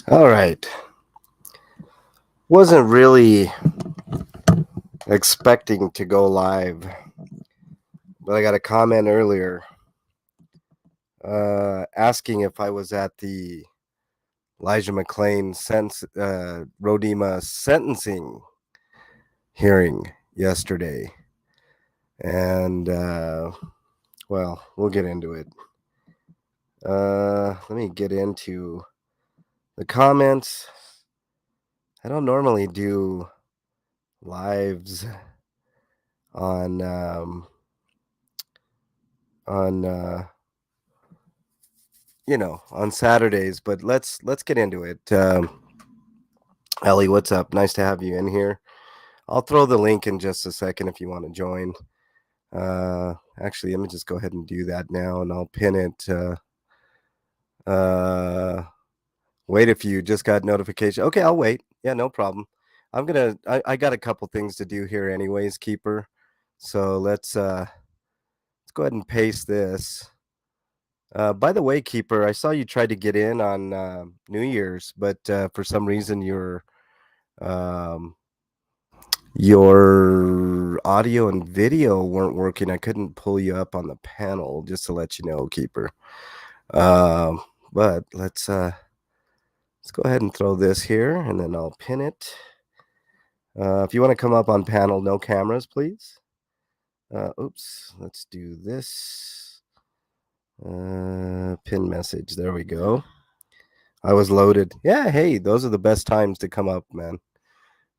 All right. Wasn't really expecting to go live, but I got a comment earlier asking if I was at the Elijah McClain Roedema sentencing hearing yesterday. And, well, we'll get into it. Let me get into the comments. I don't normally do lives on on Saturdays, but let's get into it. Ellie, what's up? Nice to have you in here. I'll throw the link in just a second if you want to join. Actually, let me just go ahead and do that now, and I'll pin it. Wait if you just got notification. Okay, I'll wait. Yeah, no problem. I got a couple things to do here anyways, Keeper. So let's go ahead and paste this. By the way, Keeper, I saw you tried to get in on New Year's, but for some reason um, your audio and video weren't working. I couldn't pull you up on the panel, just to let you know, Keeper. But let's go ahead and throw this here, and then I'll pin it. If you want to come up on panel, no cameras, please. Oops, let's do this. Pin message. There we go. I was loaded. Yeah, hey, those are the best times to come up, man.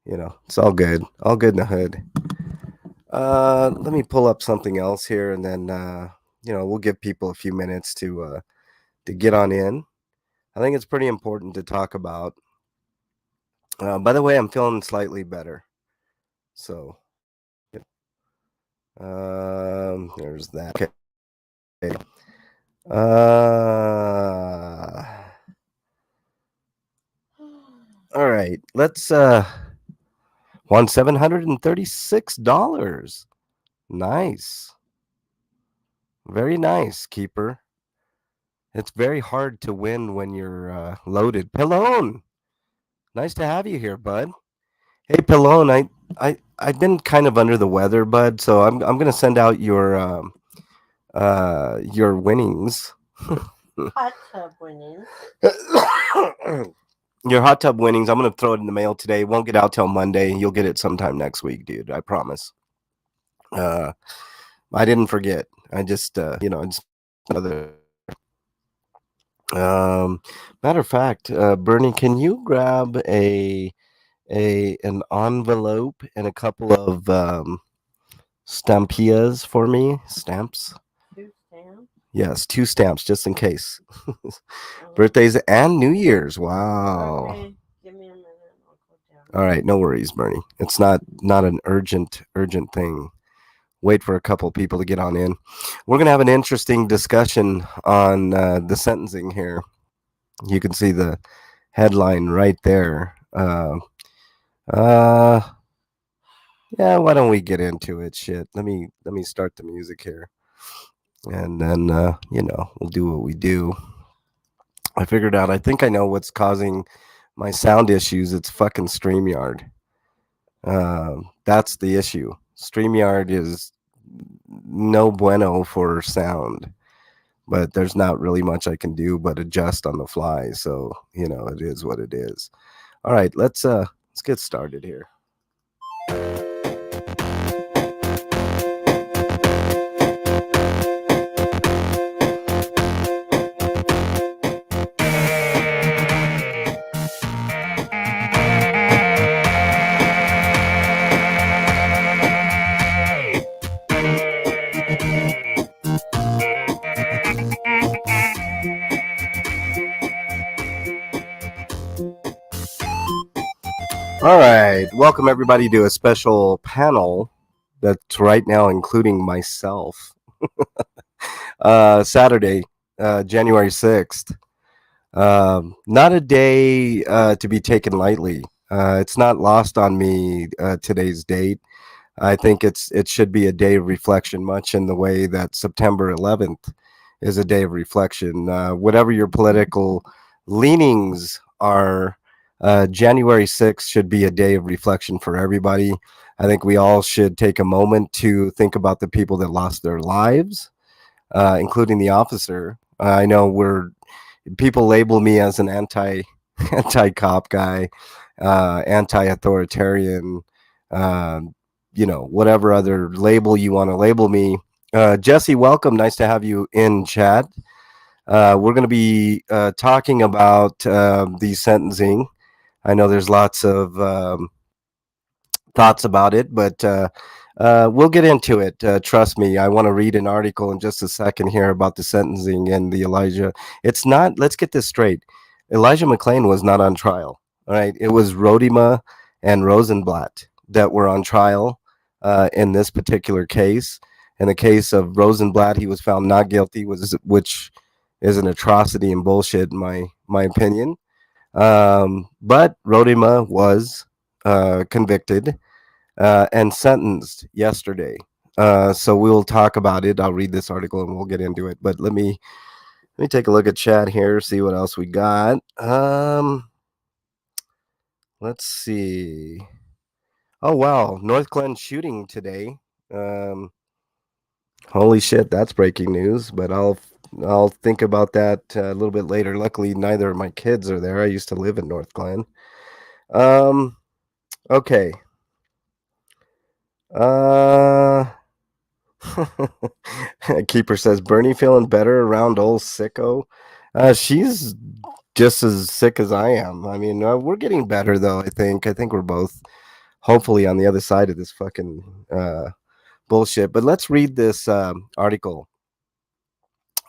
It's all good. All good in the hood. Let me pull up something else here, and then we'll give people a few minutes to get on in. I think it's pretty important to talk about. By the way, I'm feeling slightly better. So, there's that. Okay. All right. Let's won $736. Nice. Very nice, Keeper. It's very hard to win when you're loaded. Pallone, nice to have you here, bud. Hey, Pallone, I've been kind of under the weather, bud. So I'm gonna send out your winnings. Hot tub winnings. Your hot tub winnings. I'm gonna throw it in the mail today. It won't get out till Monday. You'll get it sometime next week, dude. I promise. I didn't forget. I just another. Matter of fact, Bernie, can you grab an envelope and a couple of stampillas for me? Stamps? 2 stamps. Yes, 2 stamps just in case. Birthdays and New Year's. Wow. Okay, give me a minute. I'll go down. All right, no worries, Bernie. It's not an urgent thing. Wait for a couple people to get on in. We're gonna have an interesting discussion on the sentencing here. You can see the headline right there. Yeah, why don't we get into it? Shit. Let me start the music here. And then we'll do what we do. I figured out, I think I know what's causing my sound issues. It's fucking StreamYard. That's the issue. StreamYard is no bueno for sound, but there's not really much I can do but adjust on the fly. So, it is what it is. All right, let's get started here. All right, welcome everybody to a special panel that's right now including myself. Saturday, January 6th. Not a day to be taken lightly. It's not lost on me today's date. I think it should be a day of reflection, much in the way that September 11th is a day of reflection. Whatever your political leanings are, January 6th should be a day of reflection for everybody. I think we all should take a moment to think about the people that lost their lives, including the officer. I know people label me as an anti cop guy, anti authoritarian, uh, whatever other label you want to label me. Jesse, welcome. Nice to have you in chat. We're going to be talking about the sentencing. I know there's lots of thoughts about it, but we'll get into it. Trust me. I want to read an article in just a second here about the sentencing and the Elijah. It's not. Let's get this straight. Elijah McClain was not on trial. All right, it was Roedema and Rosenblatt that were on trial in this particular case. In the case of Rosenblatt, he was found not guilty, which is an atrocity and bullshit in my opinion. But Roedema was convicted and sentenced yesterday. So we'll talk about it. I'll read this article and we'll get into it. But let me take a look at chat here, see what else we got. Let's see. Oh wow, North Glen shooting today. Um, Holy shit, that's breaking news. But I'll think about that a little bit later. Luckily, neither of my kids are there. I used to live in North Glen. Um, okay. Uh, Keeper says Bernie feeling better around old sicko. She's just as sick as I am. I mean, we're getting better though. I think we're both hopefully on the other side of this fucking bullshit. But let's read this article.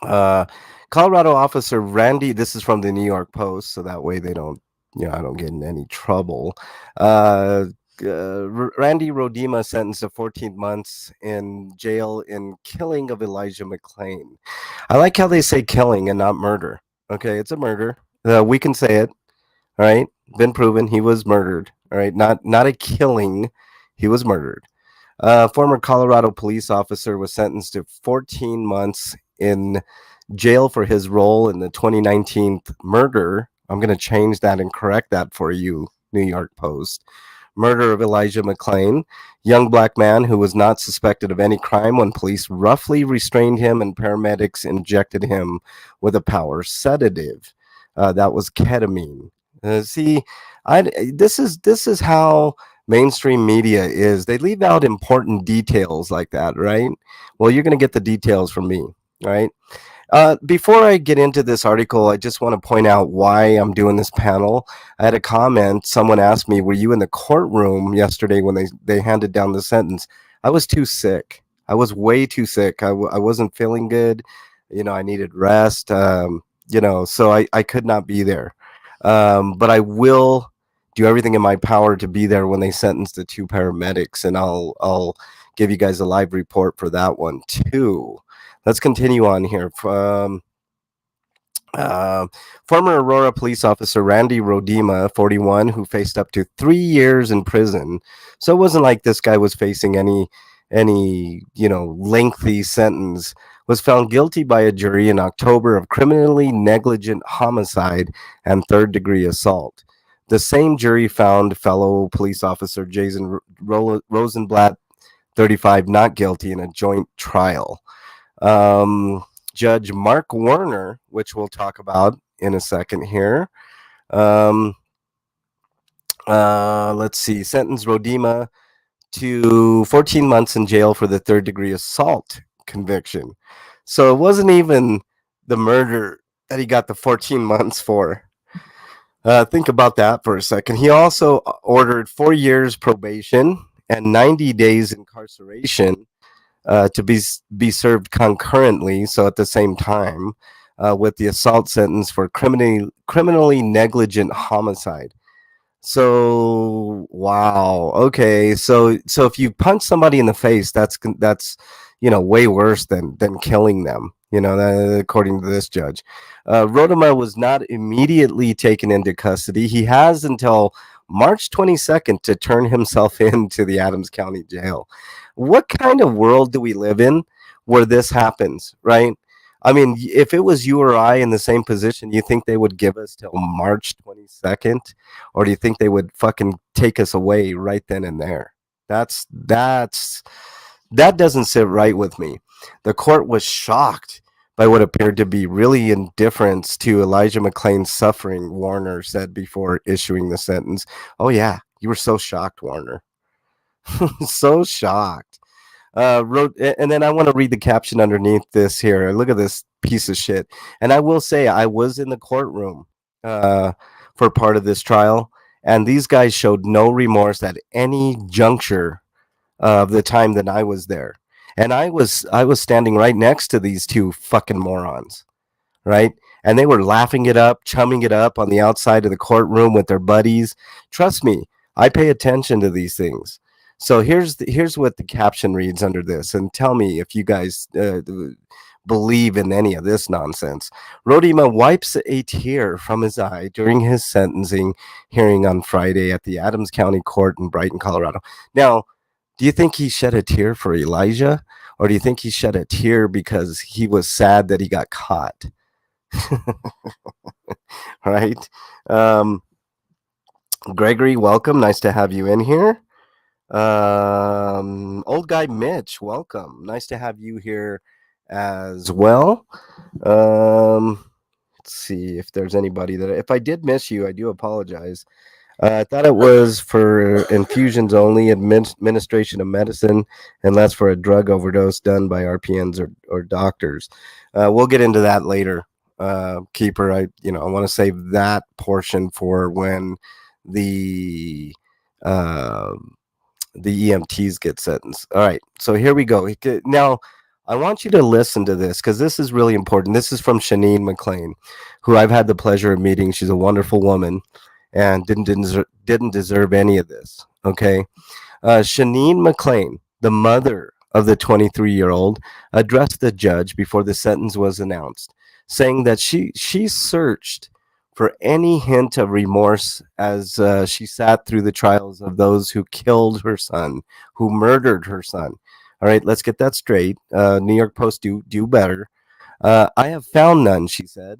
Uh, Colorado officer Randy. This is from the New York Post, so that way they don't, I don't get in any trouble. Uh, Randy Roedema sentenced to 14 months in jail in killing of Elijah McClain. I like how they say killing and not murder. Okay, it's a murder. We can say it. All right, been proven he was murdered. All right, not a killing. He was murdered. Former Colorado police officer was sentenced to 14 months in jail for his role in the 2019 murder. I'm going to change that and correct that for you, New York Post. Murder of Elijah McClain, young black man who was not suspected of any crime when police roughly restrained him and paramedics injected him with a power sedative. That was ketamine. See, this is how mainstream media is. They leave out important details like that, right? Well, you're going to get the details from me, right? Before I get into this article, I just want to point out why I'm doing this panel. I had a comment. Someone asked me, were you in the courtroom yesterday when they handed down the sentence? I was too sick. I was way too sick. I wasn't feeling good. I needed rest. So I could not be there. But I will do everything in my power to be there when they sentence the two paramedics, and I'll give you guys a live report for that one too. Let's continue on here. Uh, Former Aurora police officer Randy Roedema, 41, who faced up to 3 years in prison. So it wasn't like this guy was facing any lengthy sentence. Was found guilty by a jury in October of criminally negligent homicide and third-degree assault. The same jury found fellow police officer Jason Rosenblatt, 35, not guilty in a joint trial. Judge Mark Warner, which we'll talk about in a second here. Let's see, sentenced Roedema to 14 months in jail for the third-degree assault conviction. So it wasn't even the murder that he got the 14 months for. Think about that for a second. He also ordered 4 years probation and 90 days incarceration to be served concurrently, so at the same time, with the assault sentence for criminally negligent homicide. So wow, okay. So if you punch somebody in the face, that's way worse than killing them. According to this judge, Roedema was not immediately taken into custody. He has until March 22nd to turn himself in to the Adams County Jail. What kind of world do we live in where this happens, right? I mean, if it was you or I in the same position, you think they would give us till March 22nd, or do you think they would fucking take us away right then and there? That's that doesn't sit right with me. The court was shocked by what appeared to be really indifference to Elijah McClain's suffering, Warner said before issuing the sentence. Oh yeah, you were so shocked, Warner. So shocked. Wrote, and then I want to read the caption underneath this here. Look at this piece of shit. And I will say, I was in the courtroom uh, for part of this trial, and these guys showed no remorse at any juncture of the time that I was there. And I was standing right next to these two fucking morons, right? And they were laughing it up, chumming it up on the outside of the courtroom with their buddies. Trust me, I pay attention to these things. So here's what the caption reads under this, and tell me if you guys believe in any of this nonsense. Roedema wipes a tear from his eye during his sentencing hearing on Friday at the Adams County Court in Brighton, Colorado. Now, do you think he shed a tear for Elijah, or do you think he shed a tear because he was sad that he got caught? Right? Um, Gregory, welcome. Nice to have you in here. Old guy Mitch, welcome. Nice to have you here as well. Let's see if there's anybody that, if I did miss you, I do apologize. I thought it was for infusions only, administration of medicine, unless for a drug overdose done by RPNs or doctors. We'll get into that later, Keeper. I want to save that portion for when the uh, the EMTs get sentenced. All right, so here we go. Now, I want you to listen to this because this is really important. This is from Shanine McClain, who I've had the pleasure of meeting. She's a wonderful woman and didn't deserve any of this. Okay, Shanine McClain, the mother of the 23-year-old, addressed the judge before the sentence was announced, saying that she searched for any hint of remorse as she sat through the trials of those who killed her son, who murdered her son. All right, let's get that straight. New York Post, do better. I have found none, she said.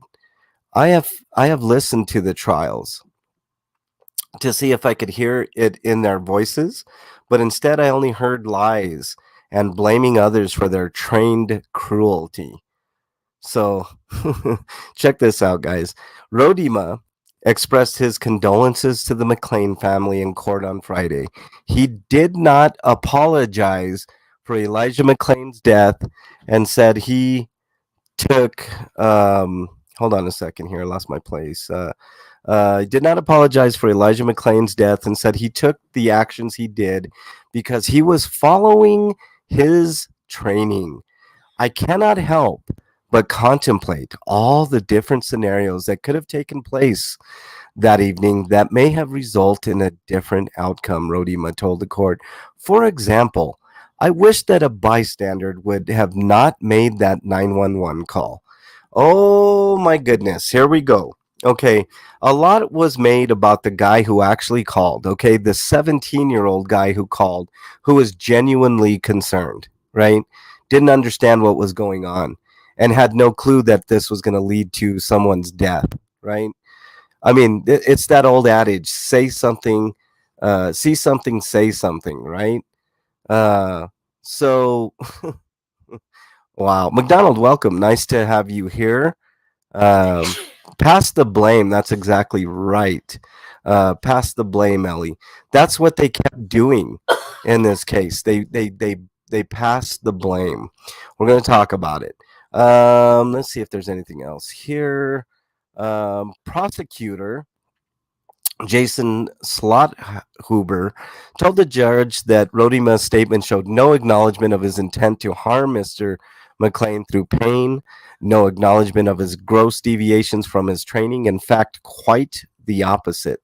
I have listened to the trials to see if I could hear it in their voices, but instead I only heard lies and blaming others for their trained cruelty. So check this out, guys. Roedema expressed his condolences to the McClain family in court on Friday. He did not apologize for Elijah McClain's death and said he took hold on a second here, I lost my place. He did not apologize for Elijah McClain's death and said he took the actions he did because he was following his training. I cannot help but contemplate all the different scenarios that could have taken place that evening that may have resulted in a different outcome, Roedema told the court. For example, I wish that a bystander would have not made that 911 call. Oh my goodness, here we go. Okay, a lot was made about the guy who actually called, okay, the 17-year-old guy who called, who was genuinely concerned, right? Didn't understand what was going on and had no clue that this was going to lead to someone's death, right? I mean, it's that old adage, say something, see something, say something, right? Uh, so, wow. McDonald, welcome. Nice to have you here. Um, Pass the blame. That's exactly right. Pass the blame, Ellie. That's what they kept doing in this case. They passed the blame. We're going to talk about it. Let's see if there's anything else here. Prosecutor Jason Slothuber told the judge that Roedema's statement showed no acknowledgement of his intent to harm Mr. McClain through pain, no acknowledgement of his gross deviations from his training. In fact, quite the opposite.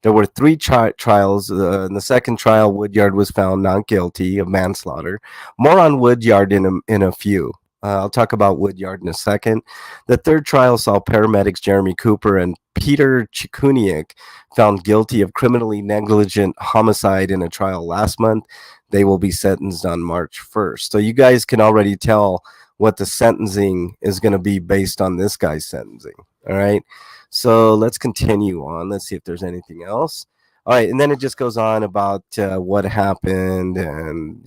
There were three trials. In the second trial, Woodyard was found not guilty of manslaughter. More on Woodyard in a few. I'll talk about Woodyard in a second. The third trial saw paramedics Jeremy Cooper and Peter Chikuniak found guilty of criminally negligent homicide in a trial last month. They will be sentenced on March 1st. So you guys can already tell what the sentencing is going to be based on this guy's sentencing. All right. So let's continue on. Let's see if there's anything else. All right, and then it just goes on about what happened, and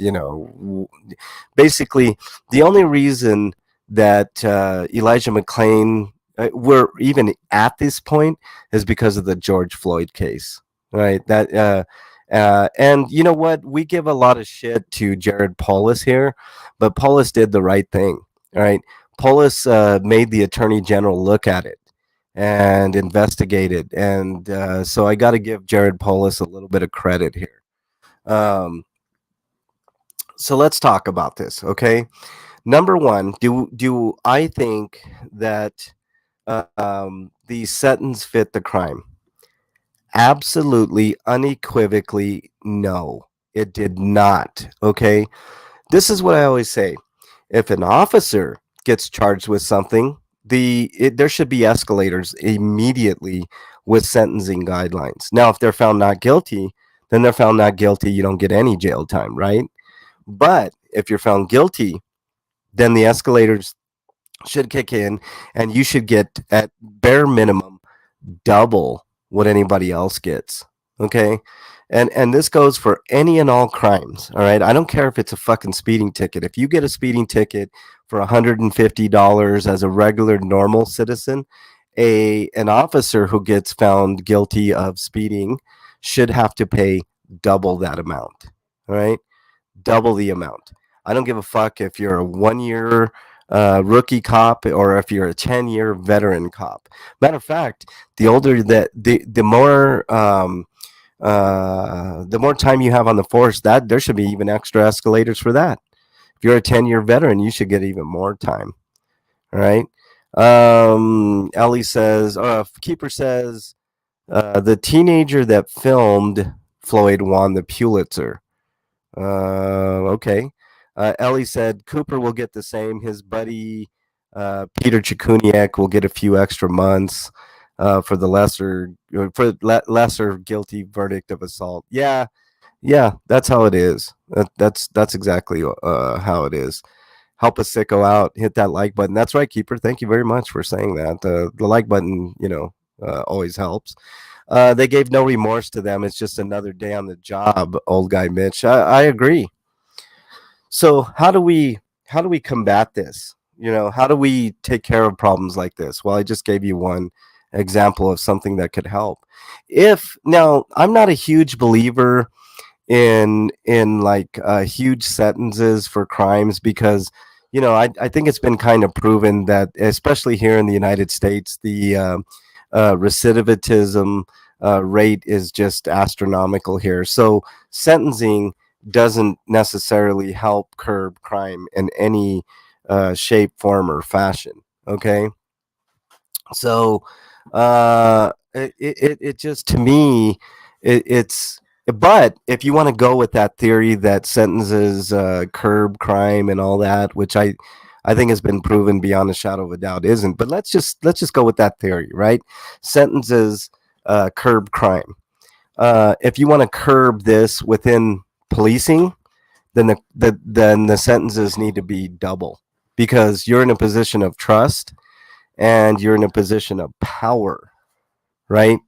basically, the only reason that Elijah McClain we're even at this point is because of the George Floyd case, right? And you know what? We give a lot of shit to Jared Polis here, but Polis did the right thing, all right? Polis made the attorney general look at it and investigate it, and so I got to give Jared Polis a little bit of credit here. Um, so let's talk about this, okay? Number one, do I think that the sentence fit the crime? Absolutely, unequivocally, no, it did not. Okay, this is what I always say: if an officer gets charged with something, there should be escalators immediately with sentencing guidelines. Now, if they're found not guilty, then they're found not guilty. You don't get any jail time, right? But if you're found guilty, then the escalators should kick in, and you should get at bare minimum double what anybody else gets. Okay. And this goes for any and all crimes. All right. I don't care if it's a fucking speeding ticket. If you get a speeding ticket for $150 as a regular normal citizen, an officer who gets found guilty of speeding should have to pay double that amount. All right. Double the amount. I don't give a fuck if you're a 1 year rookie cop or if you're a 10-year veteran cop. Matter of fact, the older that the more time you have on the force, that there should be even extra escalators for that. If you're a 10-year veteran, you should get even more time. All right. Ellie says, Keeper says, the teenager that filmed Floyd won the Pulitzer. Okay. Ellie said Cooper will get the same. His buddy Peter Chikuniak will get a few extra months for the lesser guilty verdict of assault. Yeah, yeah, that's how it is. That's exactly how it is. Help a sicko out. Hit that like button. That's right, Keeper. Thank you very much for saying that. The like button, always helps. They gave no remorse to them. It's just another day on the job, old guy Mitch. I agree. So how do we combat this? How do we take care of problems like this? Well, I just gave you one example of something that could help. If now I'm not a huge believer in like huge sentences for crimes because I think it's been kind of proven that especially here in the United States recidivism rate is just astronomical here. So sentencing doesn't necessarily help curb crime in any shape, form, or fashion. Okay, so it just to me it's but if you want to go with that theory that sentences curb crime and all that, which I think has been proven beyond a shadow of a doubt isn't. But let's just go with that theory, right? Sentences curb crime. If you want to curb this within policing, then the sentences need to be double because you're in a position of trust and you're in a position of power, right?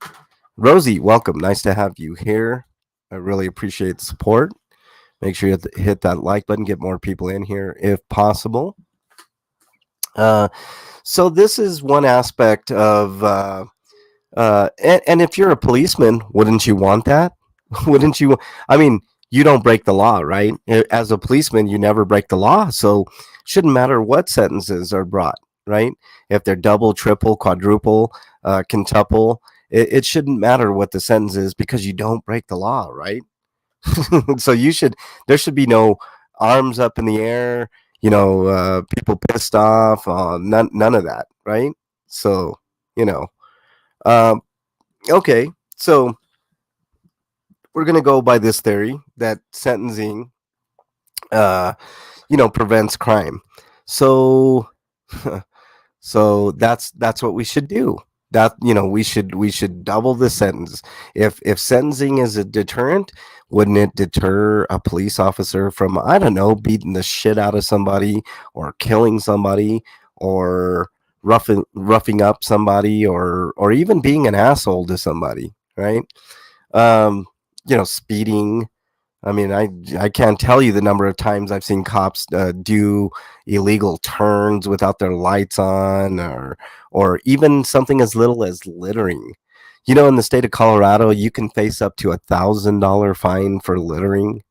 Rosie, welcome. Nice to have you here. I really appreciate the support. Make sure you hit that like button, get more people in here if possible. Uh, so this is one aspect of, and if you're a policeman, wouldn't you want that? Wouldn't you? I mean, you don't break the law, right? As a policeman, you never break the law, so shouldn't matter what sentences are brought, right? If they're double, triple, quadruple, quintuple, it shouldn't matter what the sentence is because you don't break the law, right? So there should be no arms up in the air, people pissed off, none of that, right? So, you know, um, okay, so we're gonna go by this theory that sentencing, uh, prevents crime. So, so that's what we should do. That we should double the sentence. If sentencing is a deterrent, wouldn't it deter a police officer from, I don't know, beating the shit out of somebody, or killing somebody, or roughing up somebody, or even being an asshole to somebody, right? um Speeding. I mean, I can't tell you the number of times I've seen cops do illegal turns without their lights on, or even something as little as littering. In the state of Colorado, you can face up to $1,000 fine for littering.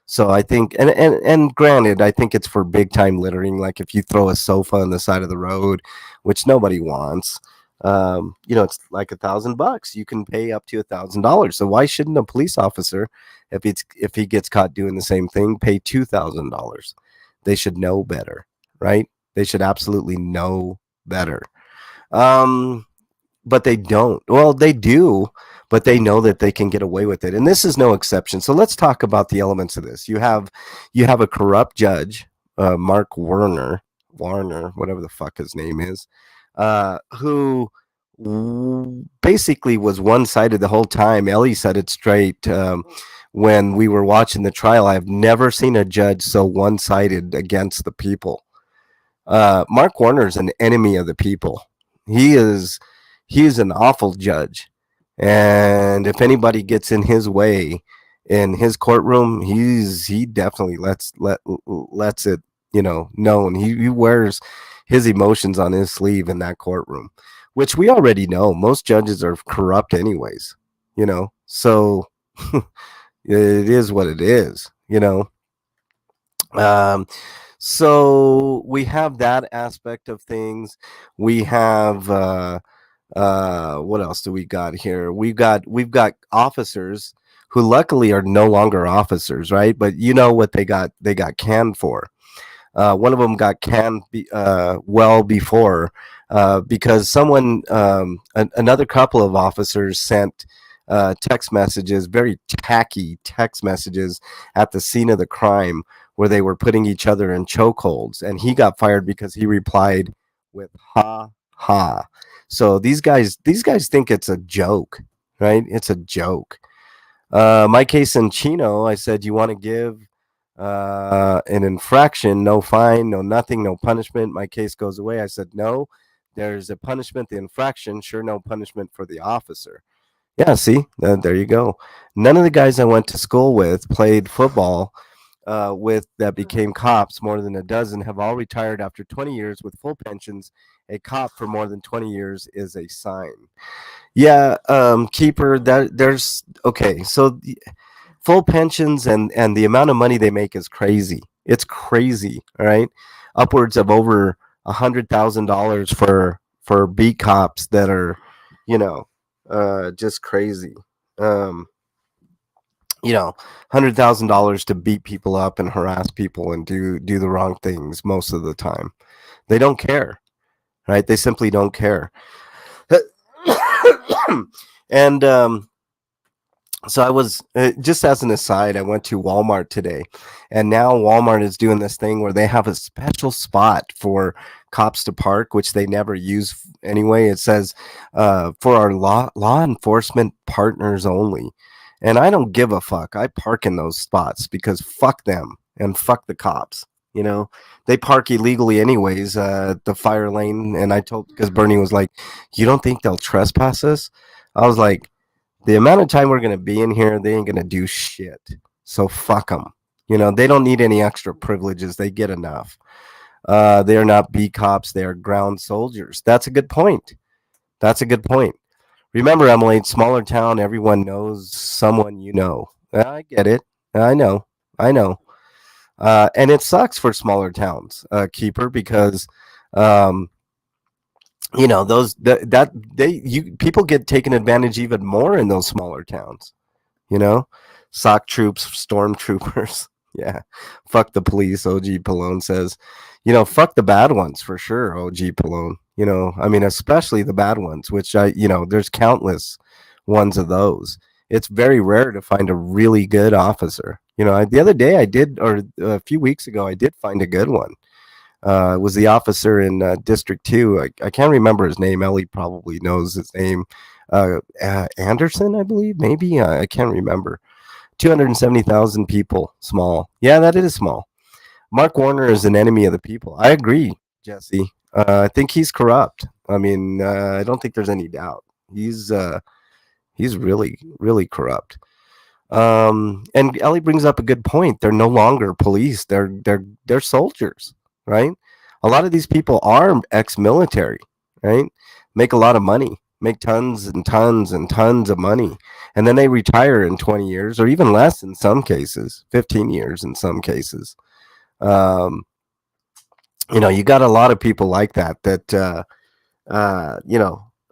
So I think, and granted, I think it's for big time littering, like if you throw a sofa on the side of the road, which nobody wants. It's like $1,000. You can pay up to $1,000. So why shouldn't a police officer, if he gets caught doing the same thing, pay $2,000? They should know better, right? They should absolutely know better. Um, but they don't. Well, they do, but they know that they can get away with it, and this is no exception. So let's talk about the elements of this. You have a corrupt judge, Mark Warner, whatever the fuck his name is, who basically was one sided the whole time. Ellie said it straight. When we were watching the trial, I've never seen a judge so one sided against the people. Mark Warner is an enemy of the people. He is he is an awful judge, and if anybody gets in his way in his courtroom, he definitely lets it known. He wears his emotions on his sleeve in that courtroom, which we already know. Most judges are corrupt, anyways. So it is what it is. Um, so we have that aspect of things. We have what else do we got here? We've got officers who luckily are no longer officers, right? But you know what they got canned for. One of them got canned well before, because another couple of officers sent text messages, very tacky text messages, at the scene of the crime, where they were putting each other in chokeholds, and he got fired because he replied with "ha ha." So these guys think it's a joke, right? It's a joke. My case in Chino, I said, you want to give an infraction, no fine, no nothing, no punishment. My case goes away. I said, no, there's a punishment, the infraction, sure, no punishment for the officer. Yeah, see, there you go. None of the guys I went to school with played football with that became cops. More than a dozen have all retired after 20 years with full pensions. A cop for more than 20 years is a sign. Yeah, keeper. That there's okay. So full pensions and the amount of money they make is crazy. It's crazy. All right, upwards of over $100,000 for beat cops that are, you know, just crazy. Um, $100,000 to beat people up and harass people and do the wrong things most of the time. They don't care, right? They simply don't care. And so I was just as an aside, I went to Walmart today, and now Walmart is doing this thing where they have a special spot for cops to park, which they never use anyway. It says for our law enforcement partners only, and I don't give a fuck. I park in those spots because fuck them and fuck the cops. They park illegally anyways. The fire lane, and I told because Bernie was like, "You don't think they'll trespass us?" I was like, the amount of time we're going to be in here, they ain't going to do shit. So fuck them. They don't need any extra privileges. They get enough. They are not B cops. They are ground soldiers. That's a good point. That's a good point. Remember, Emily, smaller town, everyone knows someone you know. I get it. I know. I know. And it sucks for smaller towns, Keeper, because um, those that they you people get taken advantage even more in those smaller towns. you know sock troops, stormtroopers. Yeah, fuck the police. Og Pallone says, fuck the bad ones for sure. Og Pallone, I mean, especially the bad ones, which there's countless ones of those. It's very rare to find a really good officer. The other day I did, or a few weeks ago I did find a good one. Was the officer in District 2. I can't remember his name. Ellie probably knows his name. Anderson, I believe, maybe. I can't remember. 270,000 people, small. Yeah, that is small. Mark Warner is an enemy of the people. I agree, Jesse. I think he's corrupt. I mean, I don't think there's any doubt. He's really, really corrupt. And Ellie brings up a good point. They're no longer police. They're soldiers, right? A lot of these people are ex-military, right? Make a lot of money, make tons and tons and tons of money, and then they retire in 20 years or even less in some cases, 15 years in some cases. Um, you got a lot of people like that.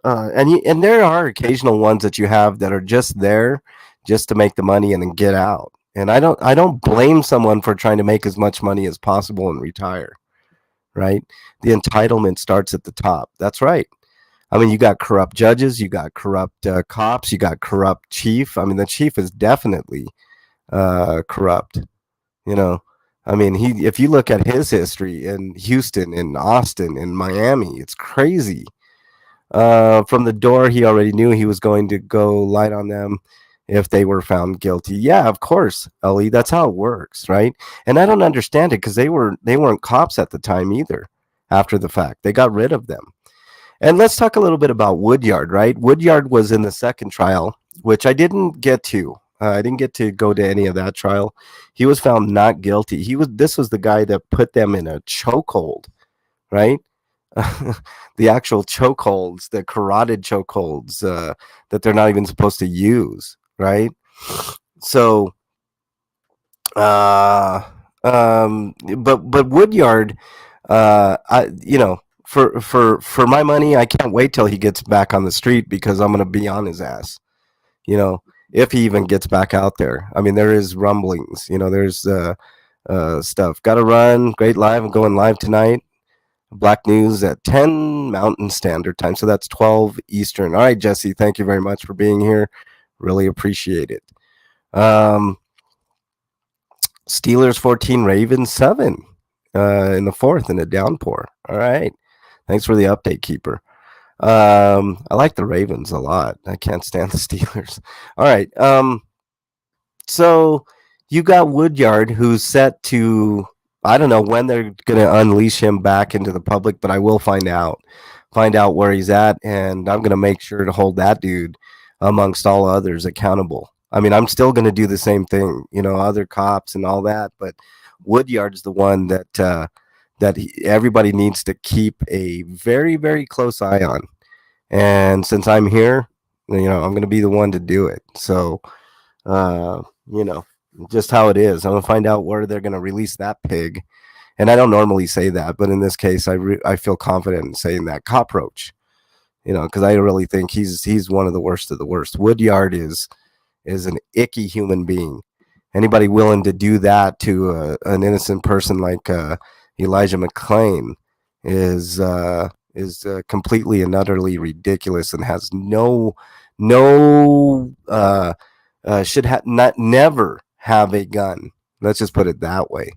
And there are occasional ones that you have that are just there just to make the money and then get out. And I don't blame someone for trying to make as much money as possible and retire, right? The entitlement starts at the top. That's right. I mean, you got corrupt judges, you got corrupt cops, you got corrupt chief. I mean, the chief is definitely corrupt. You know, I mean, he if you look at his history in Houston, in Austin, in Miami, it's crazy. From the door, he already knew he was going to go light on them if they were found guilty. Yeah, of course, Ellie. That's how it works, right? And I don't understand it because they weren't cops at the time either. After the fact, they got rid of them. And let's talk a little bit about Woodyard, right? Woodyard was in the second trial, which I didn't get to. I didn't get to go to any of that trial. He was found not guilty. This was the guy that put them in a chokehold, right? The actual chokeholds, the carotid chokeholds that they're not even supposed to use, right? So, uh, but Woodyard, for my money, I can't wait till he gets back on the street because I'm gonna be on his ass, you know, if he even gets back out there. I mean, there is rumblings, there's stuff. Got to run. Great live. I'm going live tonight. Black News at 10 Mountain Standard Time. So that's 12 Eastern. All right, Jesse, thank you very much for being here. Really appreciate it. Um, Steelers 14, Ravens 7 in the fourth in a downpour. All right. Thanks for the update, Keeper. I like the Ravens a lot. I can't stand the Steelers. All right. So you got Woodyard who's set to, I don't know when they're going to unleash him back into the public, but I will find out where he's at, and I'm going to make sure to hold that dude amongst all others accountable. I mean, I'm still going to do the same thing, other cops and all that, but Woodyard's the one that everybody needs to keep a very, very close eye on. And since I'm here, I'm going to be the one to do it. So, uh, you know, just how it is. I'm gonna find out where they're gonna release that pig. And I don't normally say that, but in this case, I feel confident in saying that cockroach. Because I really think he's one of the worst of the worst. Woodyard is an icky human being. Anybody willing to do that to an innocent person like Elijah McClain is completely and utterly ridiculous and has no should not never have a gun. Let's just put it that way.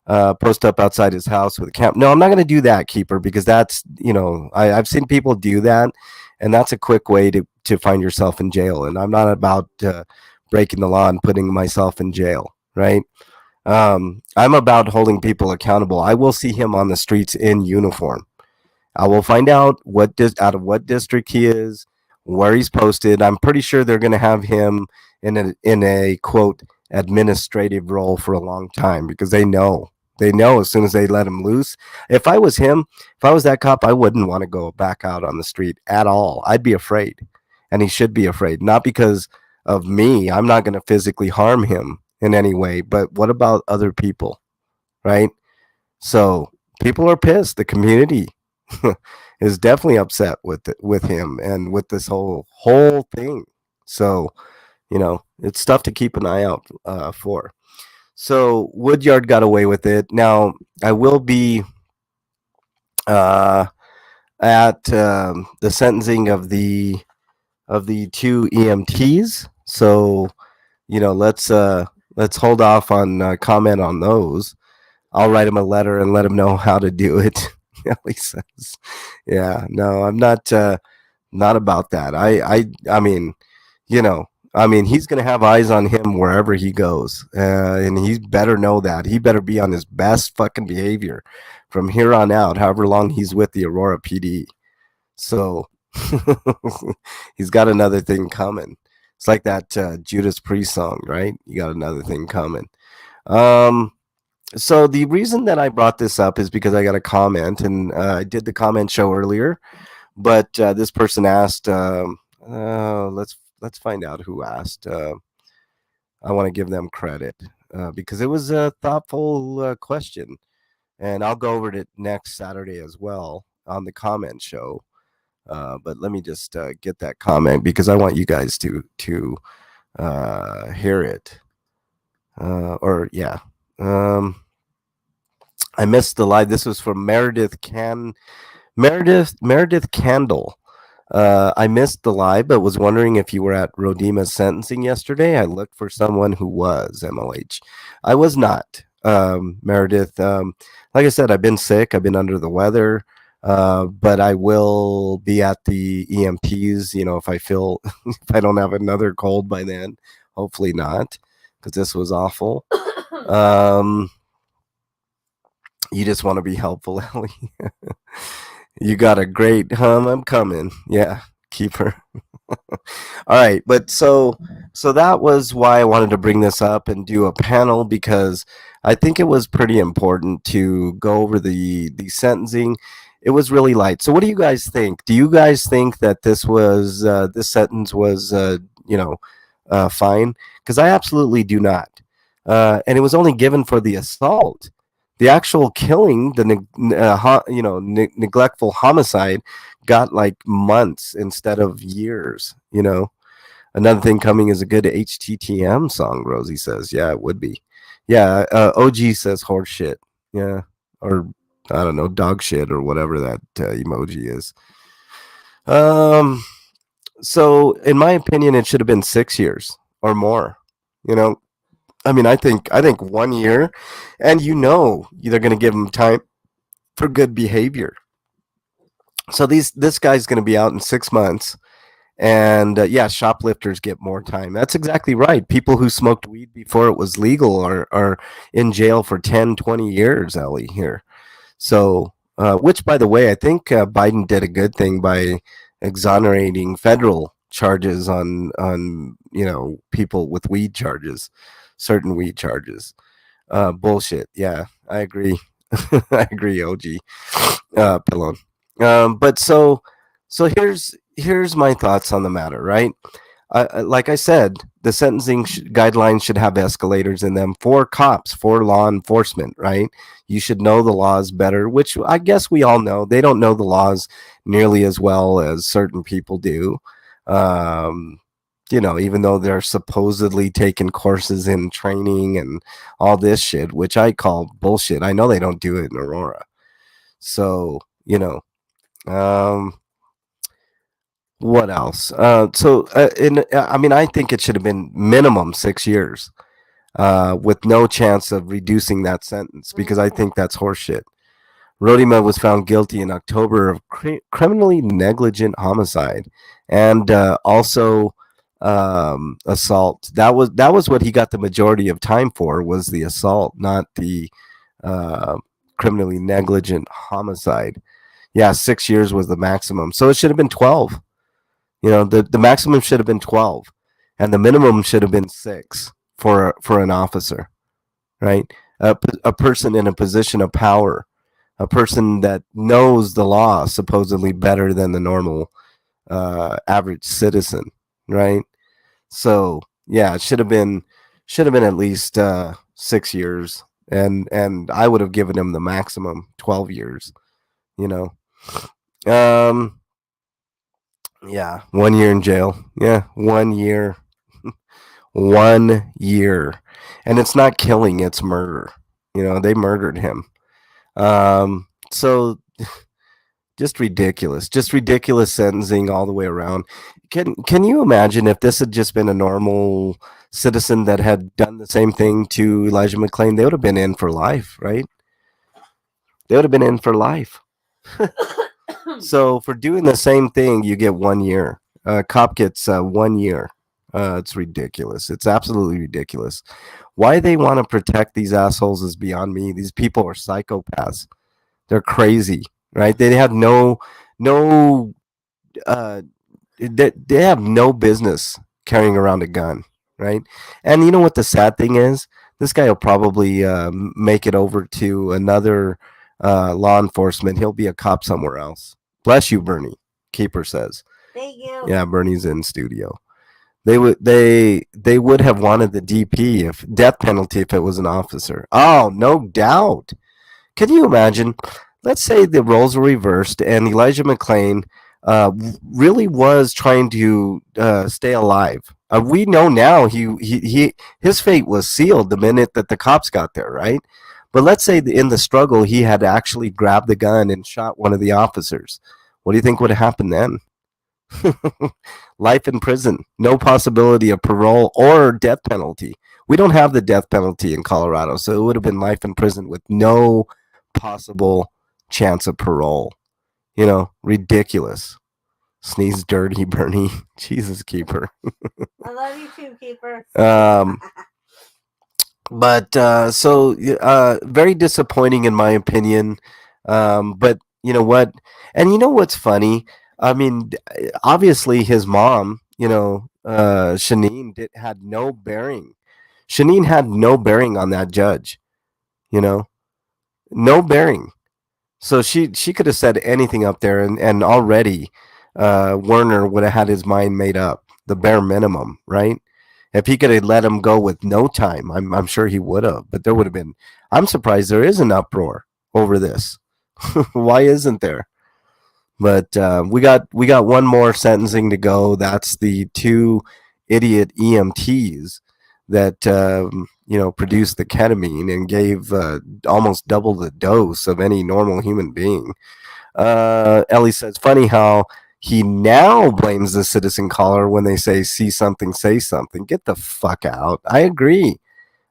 Post up outside his house with a camp. No, I'm not going to do that, Keeper, because that's I've seen people do that, and that's a quick way to find yourself in jail. And I'm not about breaking the law and putting myself in jail, right? I'm about holding people accountable. I will see him on the streets in uniform. I will find out out of what district he is, where he's posted. I'm pretty sure they're going to have him in a quote administrative role for a long time because they know as soon as they let him loose. If I was him, if I was that cop, I wouldn't want to go back out on the street at all. I'd be afraid, and he should be afraid, not because of me. I'm not going to physically harm him in any way, but what about other people, right? So people are pissed. The community is definitely upset with him and with this whole thing. So it's stuff to keep an eye out for. So Woodyard got away with it. Now I will be uh, at the sentencing of the two EMTs. So let's hold off on comment on those. I'll write him a letter and let him know how to do it. Ellie says, "Yeah, no, I'm not. Not about that. I mean, you know, I mean, he's gonna have eyes on him wherever he goes, and he better know that. He better be on his best fucking behavior from here on out. However long he's with the Aurora PD. So he's got another thing coming. It's like that Judas Priest song, right? You got another thing coming. Um, so the reason that I brought this up is because I got a comment, and I did the comment show earlier, but this person asked. Let's find out who asked. I want to give them credit because it was a thoughtful question, and I'll go over it next Saturday as well on the comment show. But let me just get that comment because I want you guys to hear it. Or yeah, um, I missed the live. This was from Meredith Candle. I missed the live, but was wondering if you were at Roedema's sentencing yesterday. I looked for someone who was MLH. I was not, Meredith. Like I said, I've been sick. I've been under the weather, but I will be at the EMTs. You know, if I feel if I don't have another cold by then, hopefully not, because this was awful. Um, you just want to be helpful, Ellie. You got a great hum. I'm coming. Yeah, keep her. All right, but so that was why I wanted to bring this up and do a panel because I think it was pretty important to go over the sentencing. It was really light. So what do you guys think? Do you guys think that this sentence was fine? Because I absolutely do not. And it was only given for the assault. The actual killing, neglectful homicide, got like months instead of years. You know, another thing coming is a good HTTM song. Rosie says, "Yeah, it would be." Yeah, OG says horse shit. Yeah, or I don't know, dog shit or whatever that emoji is. Um, so in my opinion, it should have been 6 years or more. You know, I mean, I think 1 year, and they're going to give him time for good behavior. So this guy's going to be out in 6 months, and yeah, shoplifters get more time. That's exactly right. People who smoked weed before it was legal are in jail for 10, 20 years. Ellie here. So, which by the way, I think Biden did a good thing by exonerating federal charges on people with weed charges, certain weed charges. Bullshit. Yeah, I agree. I agree, OG. Pillon. But so here's my thoughts on the matter. Right, like I said, the sentencing guidelines should have escalators in them for cops, for law enforcement. Right, you should know the laws better, which I guess we all know. They don't know the laws nearly as well as certain people do. Um, even though they're supposedly taking courses in training and all this shit, which I call bullshit. I know they don't do it in Aurora. So, um, what else? I mean, I think it should have been minimum 6 years, with no chance of reducing that sentence because I think that's horseshit. Roedema was found guilty in October of criminally negligent homicide and also assault. That was what he got the majority of time for, was the assault, not the uh, criminally negligent homicide. Yeah, 6 years was the maximum, so it should have been 12. The maximum should have been 12, and the minimum should have been 6 for an officer, right? A person in a position of power, a person that knows the law supposedly better than the normal average citizen, right? So yeah, it should have been at least 6 years, and I would have given him the maximum 12 years. You know, um, yeah, 1 year in jail. Yeah, 1 year, 1 year, and it's not killing; it's murder. They murdered him. So just ridiculous sentencing all the way around. Can you imagine if this had just been a normal citizen that had done the same thing to Elijah McClain? They would have been in for life, right? They would have been in for life. So for doing the same thing, you get 1 year. Cop gets 1 year. It's ridiculous. It's absolutely ridiculous. Why they want to protect these assholes is beyond me. These people are psychopaths. They're crazy, right? They have no uh, they have no business carrying around a gun, right? And you know what the sad thing is? This guy will probably make it over to another law enforcement. He'll be a cop somewhere else. Bless you, Bernie. Keeper says. Thank you. Yeah, Bernie's in studio. They would have wanted the DP if death penalty if it was an officer. Oh, no doubt. Can you imagine? Let's say the roles were reversed and Elijah McClain really was trying to stay alive. We know now his fate was sealed the minute that the cops got there, right? But let's say in the struggle he had actually grabbed the gun and shot one of the officers. What do you think would have happened then? Life in prison, no possibility of parole or death penalty. We don't have the death penalty in Colorado, so it would have been life in prison with no possible chance of parole. Ridiculous. Sneeze dirty, Bernie. Jesus, keeper. I love you too, Keeper. But so very disappointing in my opinion. But you know what? And you know what's funny? I mean, obviously his mom, Shanine, had no bearing. Shanine had no bearing on that judge. No bearing. So she could have said anything up there, and already Werner would have had his mind made up, the bare minimum, right? If he could have let him go with no time, I'm sure he would have. But there would have been. I'm surprised there is an uproar over this. Why isn't there? But we got one more sentencing to go. That's the two idiot EMTs that produced the ketamine and gave almost double the dose of any normal human being. Ellie says, funny how he now blames the citizen caller when they see something, say something. Get the fuck out. I agree,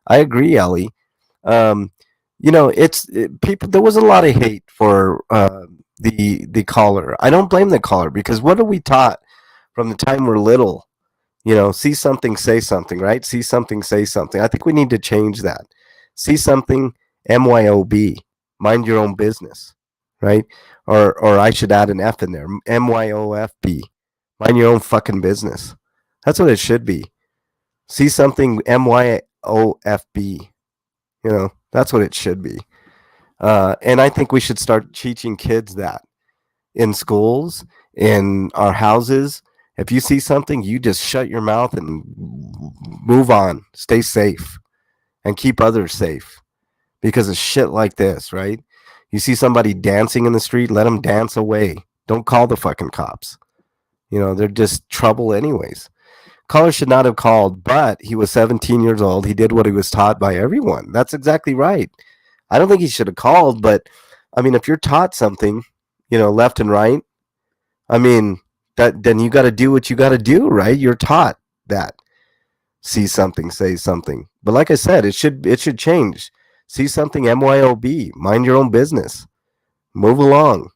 Ellie. Um, people. There was a lot of hate for the caller. I don't blame the caller because what are we taught from the time we're little? See something, say something, right? See something, say something. I think we need to change that. See something, MYOB, mind your own business, right? Or I should add an F in there, MYOFB, mind your own fucking business. That's what it should be. See something, MYOFB. That's what it should be. And I think we should start teaching kids that in schools, in our houses. If you see something, you just shut your mouth and move on. Stay safe and keep others safe because of shit like this, right? You see somebody dancing in the street, let them dance away. Don't call the fucking cops. They're just trouble anyways. Caller should not have called, but he was 17 years old. He did what he was taught by everyone. That's exactly right. I don't think he should have called, but I mean, if you're taught something, left and right, I mean, that then you got to do what you got to do, right? You're taught that. See something, say something. But like I said, it should change. See something, MYOB. Mind your own business. Move along.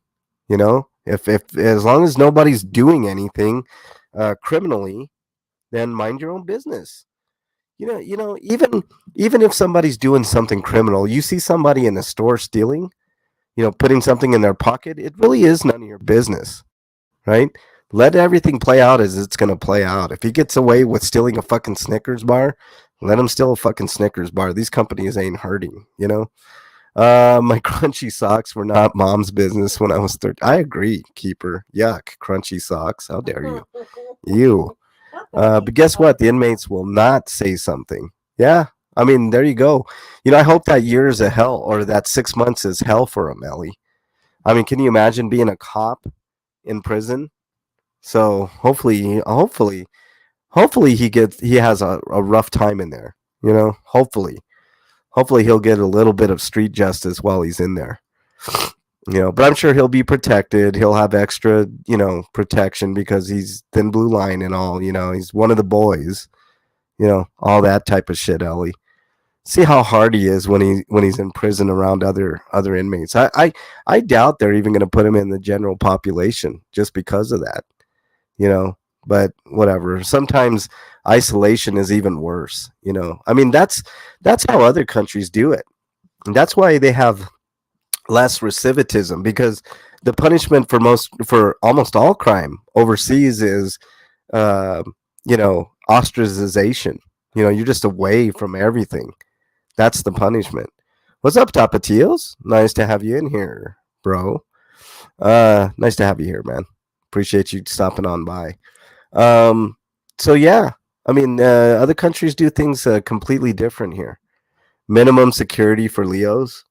If as long as nobody's doing anything criminally, then mind your own business. Even if somebody's doing something criminal, you see somebody in a store stealing, putting something in their pocket, it really is none of your business, right? Let everything play out as it's going to play out. If he gets away with stealing a fucking Snickers bar, let him steal a fucking Snickers bar. These companies ain't hurting. My crunchy socks were not mom's business when I was 13. I agree, keeper. Yuck, crunchy socks. How dare you? You. But guess what? The inmates will not say something. Yeah. I mean, there you go. I hope that year is a hell or that 6 months is hell for him, Ellie. I mean, can you imagine being a cop in prison? So hopefully he has a rough time in there. Hopefully he'll get a little bit of street justice while he's in there. But I'm sure he'll be protected. He'll have extra, protection because he's thin blue line and all. He's one of the boys. All that type of shit, Ellie. See how hard he is when he's in prison around other inmates. I doubt they're even going to put him in the general population just because of that. You know, but whatever. Sometimes isolation is even worse. You know, I mean that's how other countries do it. And that's why they have less recidivism because the punishment for almost all crime overseas is uh, ostracization. You're just away from everything. That's the punishment. What's up, Tapatios? Nice to have you in here, bro. Nice to have you here, man. Appreciate you stopping on by. Um, so yeah, I mean, other countries do things completely different here. Minimum security for Leos,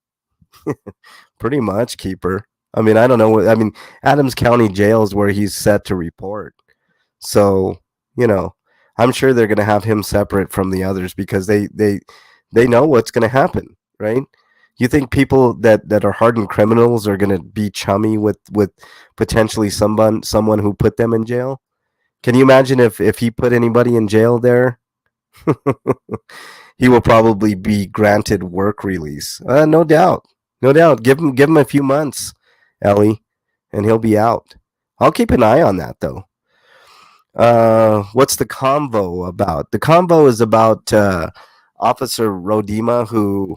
pretty much, keeper. I mean, I don't know. I mean, Adams County Jail is where he's set to report. So, you know, I'm sure they're going to have him separate from the others because they know what's going to happen, right? You think people that are hardened criminals are going to be chummy with potentially someone who put them in jail? Can you imagine if he put anybody in jail there? He will probably be granted work release. No doubt, no doubt. Give him a few months, Ellie, and he'll be out. I'll keep an eye on that though. What's the convo about? The convo is about Officer Roedema, who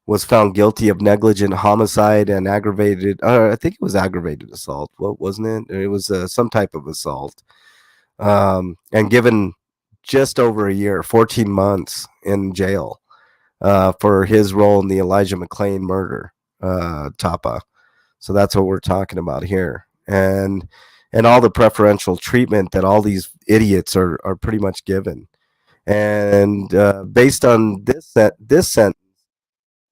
was found guilty of negligent homicide and aggravated. I think it was aggravated assault. What wasn't it? It was some type of assault. And given just over a year, 14 months in jail for his role in the Elijah McClain murder, Tapa. So that's what we're talking about here, and all the preferential treatment that all these idiots are pretty much given. And based on this sentence,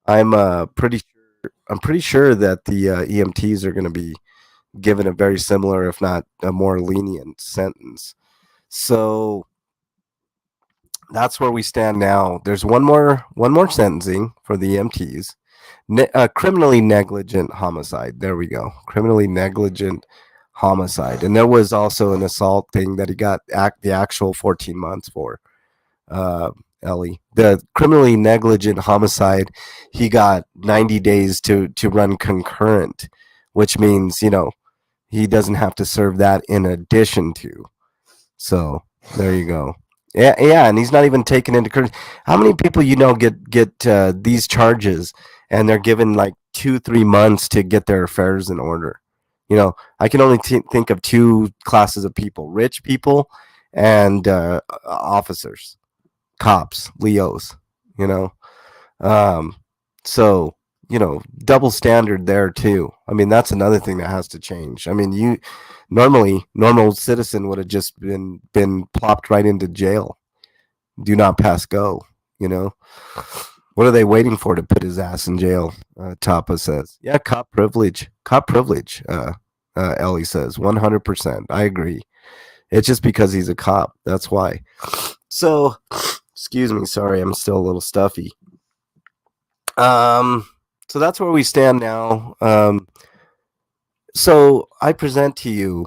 I'm pretty sure that the EMTs are going to be given a very similar, if not a more lenient sentence. So that's where we stand now. There's one more sentencing for the EMTs. Criminally negligent homicide. There we go. Criminally negligent homicide. And there was also an assault thing that he got the actual 14 months for. Uh, Ellie, the criminally negligent homicide, he got 90 days to run concurrent, which means he doesn't have to serve that in addition to. So there you go. Yeah, yeah, and he's not even taken into account. How many people get these charges, and they're given like 2-3 months to get their affairs in order? I can only think of two classes of people: rich people and officers, cops, Leos. You know, um, so double standard there too. I mean, that's another thing that has to change. I mean, normal citizen would have just been plopped right into jail. Do not pass go. You know, what are they waiting for to put his ass in jail? Tapa says, yeah, cop privilege, cop privilege. Ellie says, 100%. I agree. It's just because he's a cop. That's why. So, excuse me. Sorry, I'm still a little stuffy. Um, so that's where we stand now. So I present to you,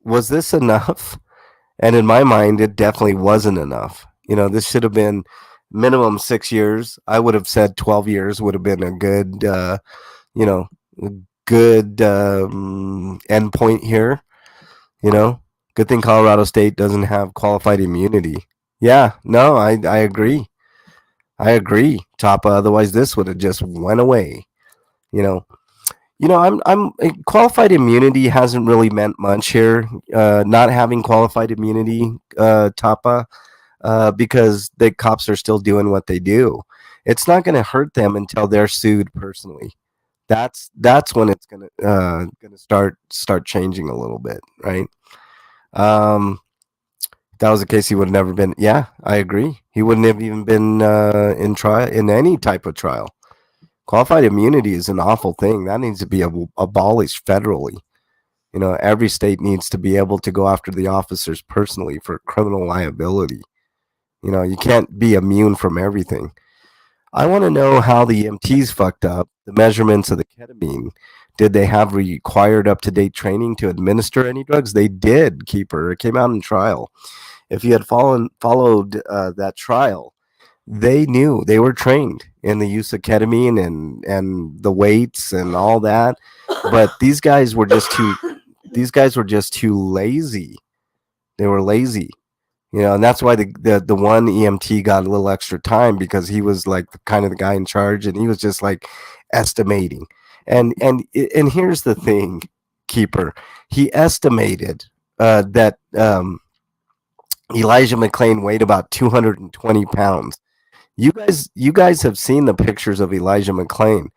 was this enough? And in my mind, it definitely wasn't enough. This should have been minimum 6 years. I would have said 12 years would have been a good, you know, good end point here. Good thing Colorado State doesn't have qualified immunity. Yeah, no, I agree. I agree, Tapa. Otherwise, this would have just went away. You know, I'm qualified immunity hasn't really meant much here. Not having qualified immunity, Tapa, because the cops are still doing what they do. It's not going to hurt them until they're sued personally. That's when it's gonna start changing a little bit, right? If that was the case, he would have never been. Yeah, I agree. He wouldn't have even been in trial in any type of trial. Qualified immunity is an awful thing that needs to be abolished federally. Every state needs to be able to go after the officers personally for criminal liability. You can't be immune from everything. I want to know how the EMTs fucked up the measurements of the ketamine. Did they have required up to date training to administer any drugs? They did, Keeper. It came out in trial. If you had followed that trial, they knew, they were trained in the use of ketamine and the weights and all that, but these guys were just too lazy. They were lazy, and that's why the one EMT got a little extra time, because he was like kind of the guy in charge, and he was just like estimating. And here's the thing, Keeper. He estimated that Elijah McClain weighed about 220 pounds. You guys have seen the pictures of Elijah McClain.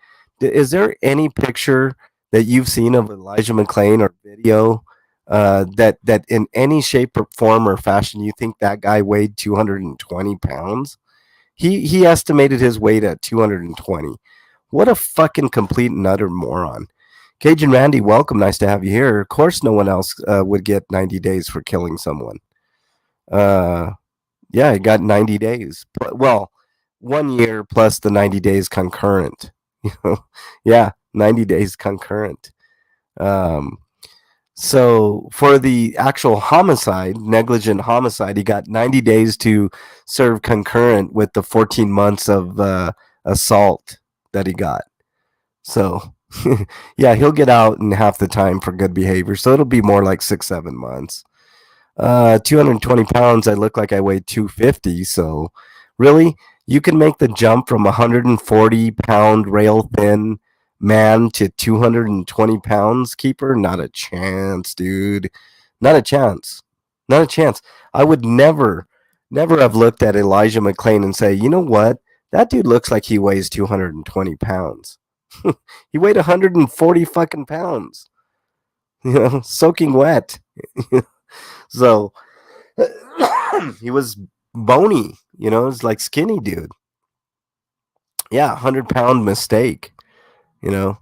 Is there any picture that you've seen of Elijah McClain or video that in any shape or form or fashion you think that guy weighed 220 pounds? He estimated his weight at 220. What a fucking complete and utter moron. Cajun Randy, welcome. Nice to have you here. Of course, no one else would get 90 days for killing someone. Uh, yeah, he got 90 days. Well, 1 year plus the 90 days concurrent. Yeah, 90 days concurrent. Um, so for the actual homicide, negligent homicide, he got 90 days to serve concurrent with the 14 months of assault that he got. So, yeah, he'll get out in half the time for good behavior. So it'll be more like 6-7 months. 220 pounds, I look like I weigh 250. So, really, you can make the jump from 140-pound rail thin man to 220 pounds, Keeper? Not a chance, dude. Not a chance. Not a chance. I would never have looked at Elijah McClain and say, you know what? That dude looks like he weighs 220 pounds. He weighed 140 fucking pounds, soaking wet. So he was bony, it's like skinny dude. Yeah, 100-pound mistake, you know.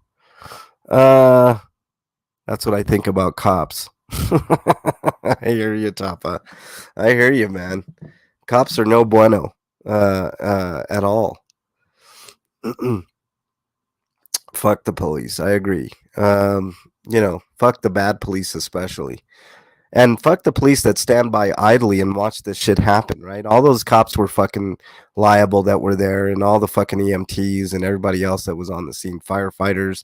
That's what I think about cops. I hear you, Tapa. I hear you, man. Cops are no bueno at all. Fuck the police. I agree. Fuck the bad police especially. And fuck the police that stand by idly and watch this shit happen, right? All those cops were fucking liable that were there, and all the fucking EMTs and everybody else that was on the scene, firefighters,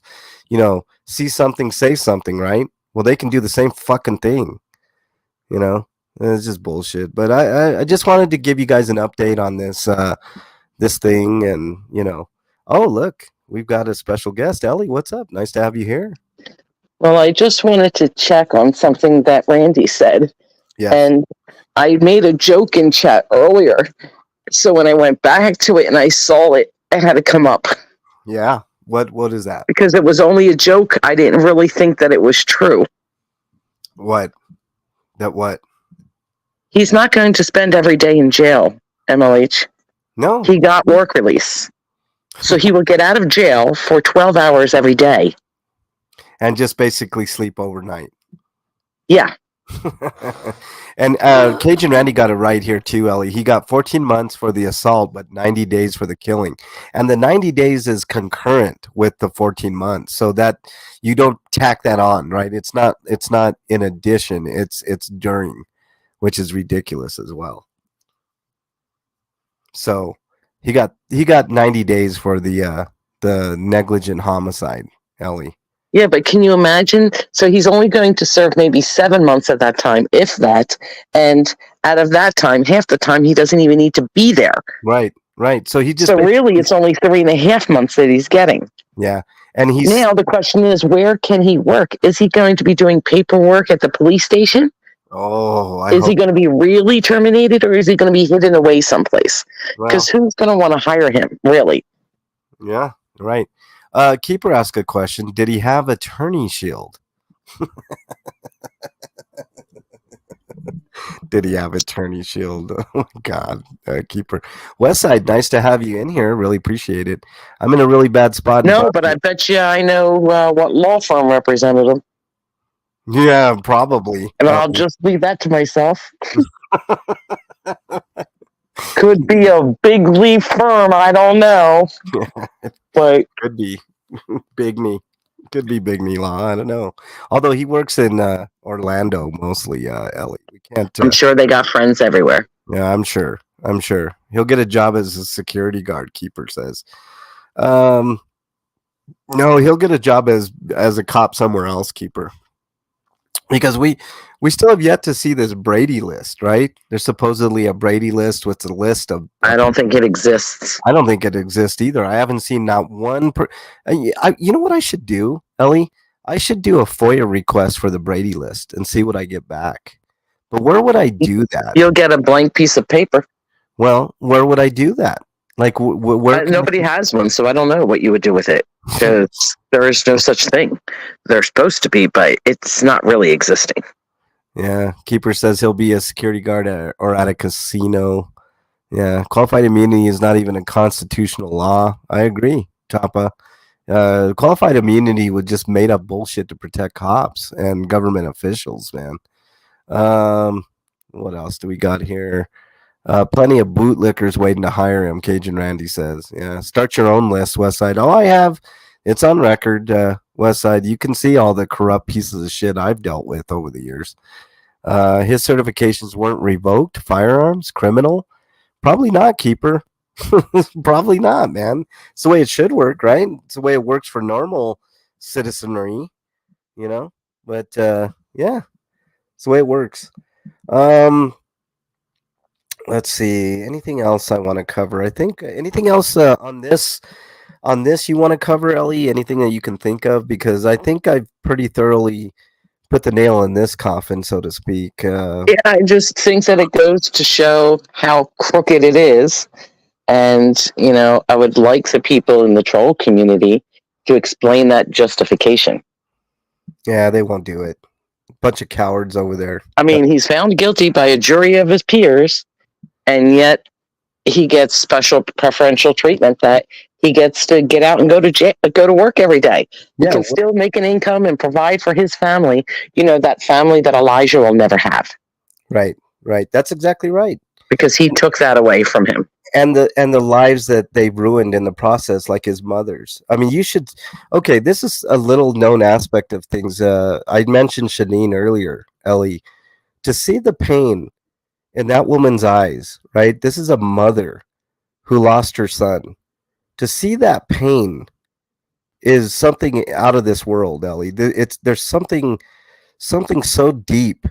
see something, say something, right? Well, they can do the same fucking thing, you know? It's just bullshit. But I just wanted to give you guys an update on this thing, and oh, look, we've got a special guest. Ellie, what's up? Nice to have you here. Well, I just wanted to check on something that Randy said. Yeah. And I made a joke in chat earlier. So when I went back to it and I saw it, it had to come up. Yeah. What is that? Because it was only a joke. I didn't really think that it was true. What? That what? He's not going to spend every day in jail, MLH. No. He got work release. So he will get out of jail for 12 hours every day. And just basically sleep overnight. Yeah. And Cajun Randy got it right here too, Ellie. He got 14 months for the assault, but 90 days for the killing. And the 90 days is concurrent with the 14 months, so that you don't tack that on, right? It's not in addition. It's during, which is ridiculous as well. So he got 90 days for the negligent homicide, Ellie. Yeah, but can you imagine? So he's only going to serve maybe 7 months at that time, if that. And out of that time, half the time, he doesn't even need to be there. Right. So he just. So really, it's only 3.5 months that he's getting. Yeah. And he's. Now the question is, where can he work? Is he going to be doing paperwork at the police station? Oh, is he going to be really terminated, or is he going to be hidden away someplace? Because who's going to want to hire him, really? Yeah, right. Keeper asked a question. Did he have attorney shield? Did he have attorney shield? Oh my God, Keeper. Westside, nice to have you in here. Really appreciate it. I'm in a really bad spot. No, but I bet you I know what law firm represented him. Yeah, probably. And I'll just leave that to myself. Could be a big leaf firm. I don't know. But could be Big Me. Could be Big Me Law. I don't know. Although he works in Orlando mostly, Ellie. We can't. I'm sure they got friends everywhere. Yeah, I'm sure. I'm sure he'll get a job as a security guard. Keeper says. Um, no, he'll get a job as a cop somewhere else. Keeper, because we still have yet to see this Brady list, right? There's supposedly a Brady list with a list of. I don't think it exists. I don't think it exists either. I haven't seen not one. You know what I should do, Ellie? I should do a FOIA request for the Brady list and see what I get back. But where would I do that? You'll get a blank piece of paper. Well, where would I do that? Like, where? Nobody has one, so I don't know what you would do with it because there is no such thing. They're supposed to be, but it's not really existing. Yeah, Keeper says he'll be a security guard or at a casino. Yeah, qualified immunity is not even a constitutional law. I agree, Tapa. Qualified immunity was just made up bullshit to protect cops and government officials, man. What else do we got here? Plenty of bootlickers waiting to hire him, Cajun Randy says. Yeah, start your own list, Westside. Oh, I have. It's on record, Westside. You can see all the corrupt pieces of shit I've dealt with over the years. His certifications weren't revoked. Firearms, criminal. Probably not, Keeper. Probably not, man. It's the way it should work, right? It's the way it works for normal citizenry, you know? But yeah, it's the way it works. Let's see. Anything else I want to cover? I think anything else on this you want to cover, Ellie? Anything that you can think of? Because I think I've pretty thoroughly put the nail in this coffin, so to speak. Yeah, I just think that it goes to show how crooked it is. And, I would like the people in the troll community to explain that justification. Yeah, they won't do it. Bunch of cowards over there. I mean, he's found guilty by a jury of his peers, and yet he gets special preferential treatment that he gets to get out and go to work every day. He can still make an income and provide for his family, that family that Elijah will never have. Right. That's exactly right. Because he took that away from him. And the lives that they ruined in the process, like his mother's. I mean, this is a little known aspect of things. I mentioned Shanine earlier, Ellie. To see the pain in that woman's eyes, right? This is a mother who lost her son. To see that pain is something out of this world, Ellie. There's something so deep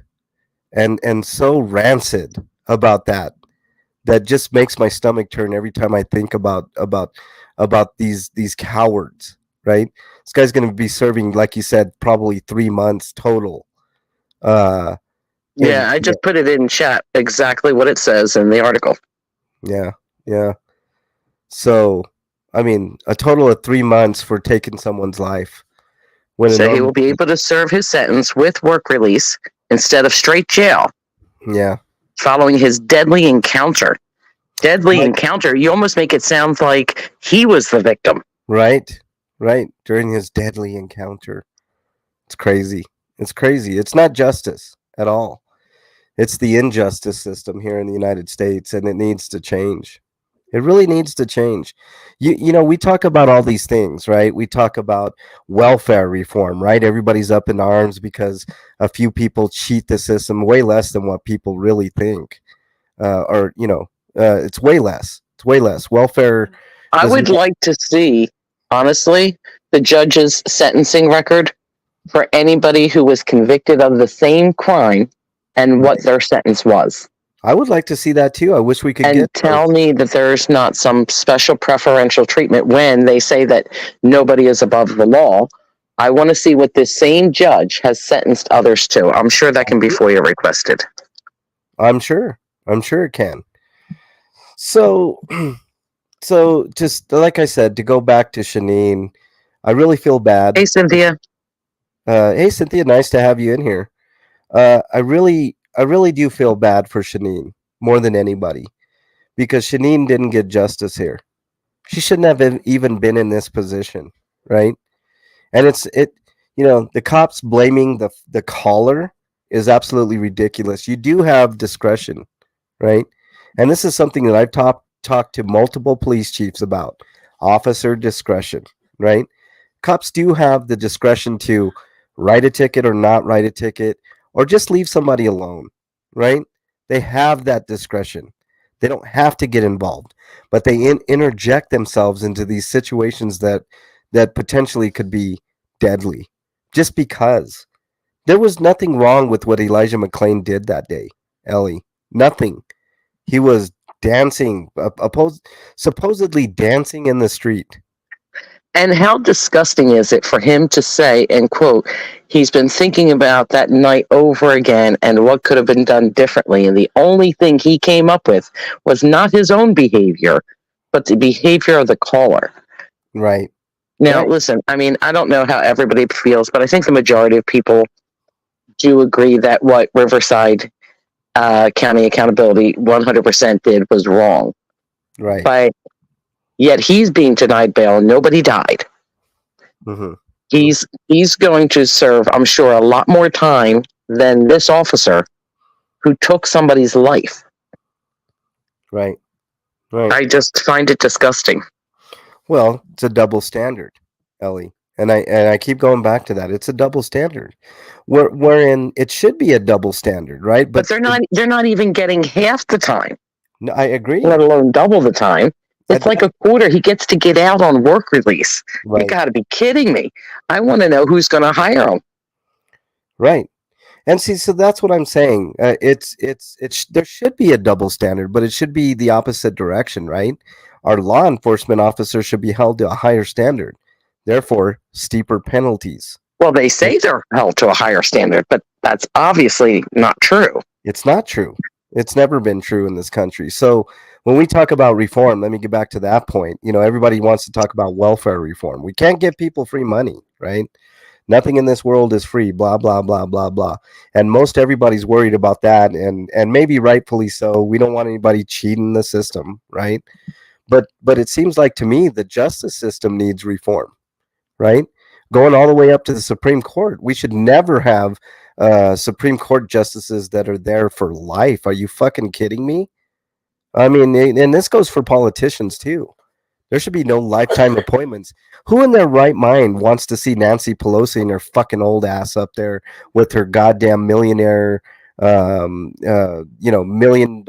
and so rancid about that just makes my stomach turn every time I think about these cowards, right? This guy's going to be serving, like you said, probably 3 months total. I just put it in chat exactly what it says in the article. Yeah. So, I mean, a total of 3 months for taking someone's life. So he will be able to serve his sentence with work release instead of straight jail. Yeah. Following his deadly encounter. Encounter, you almost make it sound like he was the victim. Right. During his deadly encounter. It's crazy. It's not justice at all. It's the injustice system here in the United States, and it needs to change. It really needs to change. We talk about all these things, right? We talk about welfare reform, right? Everybody's up in arms because a few people cheat the system way less than what people really think. It's way less. It's way less. Welfare. I would like to see, honestly, the judge's sentencing record for anybody who was convicted of the same crime and what their sentence was. I would like to see that too. I wish we could tell me that there's not some special preferential treatment when they say that nobody is above the law. I want to see what this same judge has sentenced others to. I'm sure that can be FOIA requested. I'm sure it can. So just like I said, to go back to Shanine, I really feel bad. Hey, Cynthia. Nice to have you in here. I really do feel bad for Shanine more than anybody, because Shanine didn't get justice here. She shouldn't have even been in this position, right? And the cops blaming the caller is absolutely ridiculous. You do have discretion, right? And this is something that I've talked to multiple police chiefs about. Officer discretion, right? Cops do have the discretion to write a ticket or not write a ticket, or just leave somebody alone, right? They have that discretion. They don't have to get involved, but they interject themselves into these situations that potentially could be deadly, just because. There was nothing wrong with what Elijah McClain did that day, Ellie. Nothing. He was dancing, supposedly dancing in the street. And how disgusting is it for him to say, and quote, he's been thinking about that night over again and what could have been done differently. And the only thing he came up with was not his own behavior, but the behavior of the caller. Right. Now, Right. listen, I mean, I don't know how everybody feels, but I think the majority of people do agree that what Riverside County Accountability 100% did was wrong. Right. But yet he's being denied bail and nobody died. Mm-hmm. He's going to serve, I'm sure, a lot more time than this officer who took somebody's life. Right. Right. I just find it disgusting. Well, it's a double standard, Ellie. And I keep going back to that. It's a double standard. Wherein it should be a double standard, right? But they're not even getting half the time, No, I agree. let alone double the time. It's like a quarter. He gets to get out on work release. Right. You got to be kidding me. I want to know who's going to hire him. Right. And see, so that's what I'm saying. There should be a double standard, but it should be the opposite direction, right? Our law enforcement officers should be held to a higher standard, therefore steeper penalties. Well, they say they're held to a higher standard, but that's obviously not true. It's not true. It's never been true in this country. So when we talk about reform, let me get back to that point. You know, everybody wants to talk about welfare reform. We can't give people free money, right? Nothing in this world is free, blah, blah, blah, blah, blah. And most everybody's worried about that, and maybe rightfully so. We don't want anybody cheating the system, right? But it seems like to me the justice system needs reform, right? Going all the way up to the Supreme Court. We should never have Supreme Court justices that are there for life. Are you fucking kidding me? I mean, and this goes for politicians too. There should be no lifetime appointments. Who in their right mind wants to see Nancy Pelosi and her fucking old ass up there with her goddamn millionaire, $1 million,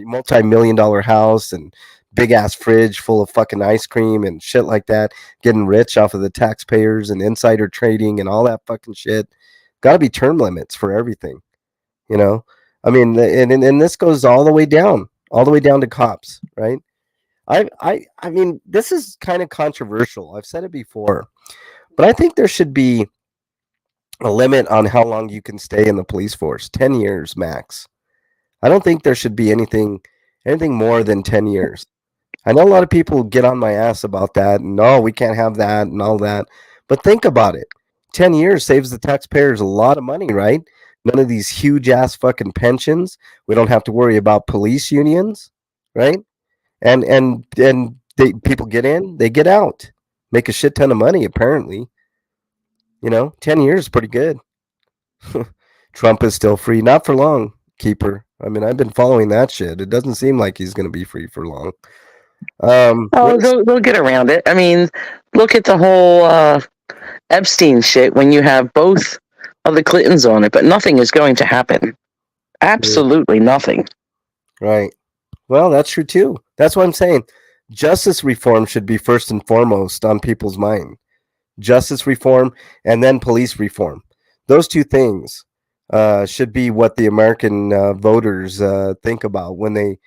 multi-million-dollar house and big ass fridge full of fucking ice cream and shit like that, getting rich off of the taxpayers and insider trading and all that fucking shit? Got to be term limits for everything, you know. I mean, and this goes all the way down to cops, right? I mean, this is kind of controversial. I've said it before, but I think there should be a limit on how long you can stay in the police force. 10 years max. I don't think there should be anything more than 10 years. I know a lot of people get on my ass about that, and no, we can't have that and all that. But think about it. 10 years saves the taxpayers a lot of money, right? None of these huge ass fucking pensions. We don't have to worry about police unions, right? And people get in, they get out, make a shit ton of money. Apparently, 10 years is pretty good. Trump is still free, not for long. Keeper. I mean, I've been following that shit. It doesn't seem like he's going to be free for long. They'll get around it. I mean, look at the whole Epstein shit when you have both of the Clintons on it, but nothing is going to happen. Absolutely nothing. Right. Well, that's true too. That's what I'm saying. Justice reform should be first and foremost on people's mind. Justice reform and then police reform. Those two things should be what the American voters think about when they,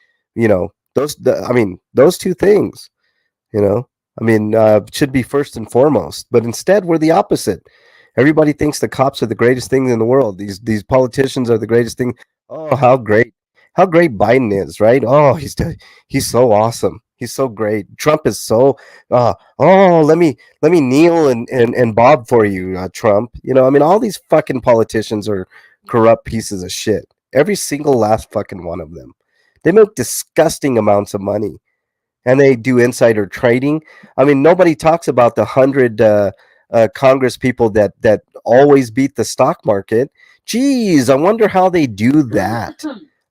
those two things, should be first and foremost. But instead, we're the opposite. Everybody thinks the cops are the greatest thing in the world. These politicians are the greatest thing. Oh, how great Biden is, right? Oh, he's so awesome. He's so great. Trump is so let me kneel and bob for you, Trump. All these fucking politicians are corrupt pieces of shit. Every single last fucking one of them. They make disgusting amounts of money. And they do insider trading. I mean, nobody talks about the 100 Congress people that always beat the stock market. Geez, I wonder how they do that.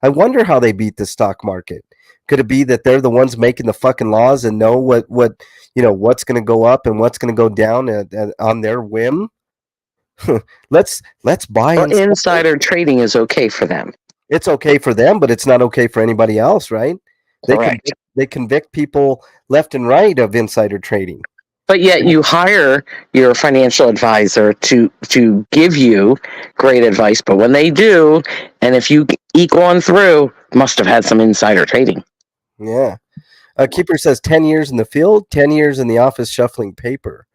I wonder how they beat the stock market. Could it be that they're the ones making the fucking laws and know what's going to go up and what's going to go down on their whim? Let's buy. Well, insider trading is okay for them. It's okay for them, but it's not okay for anybody else, right? Correct. They convict people left and right of insider trading. But yet you hire your financial advisor to give you great advice. But when they do, and if you eke on through, must have had some insider trading. Yeah. Keeper says 10 years in the field, 10 years in the office shuffling paper.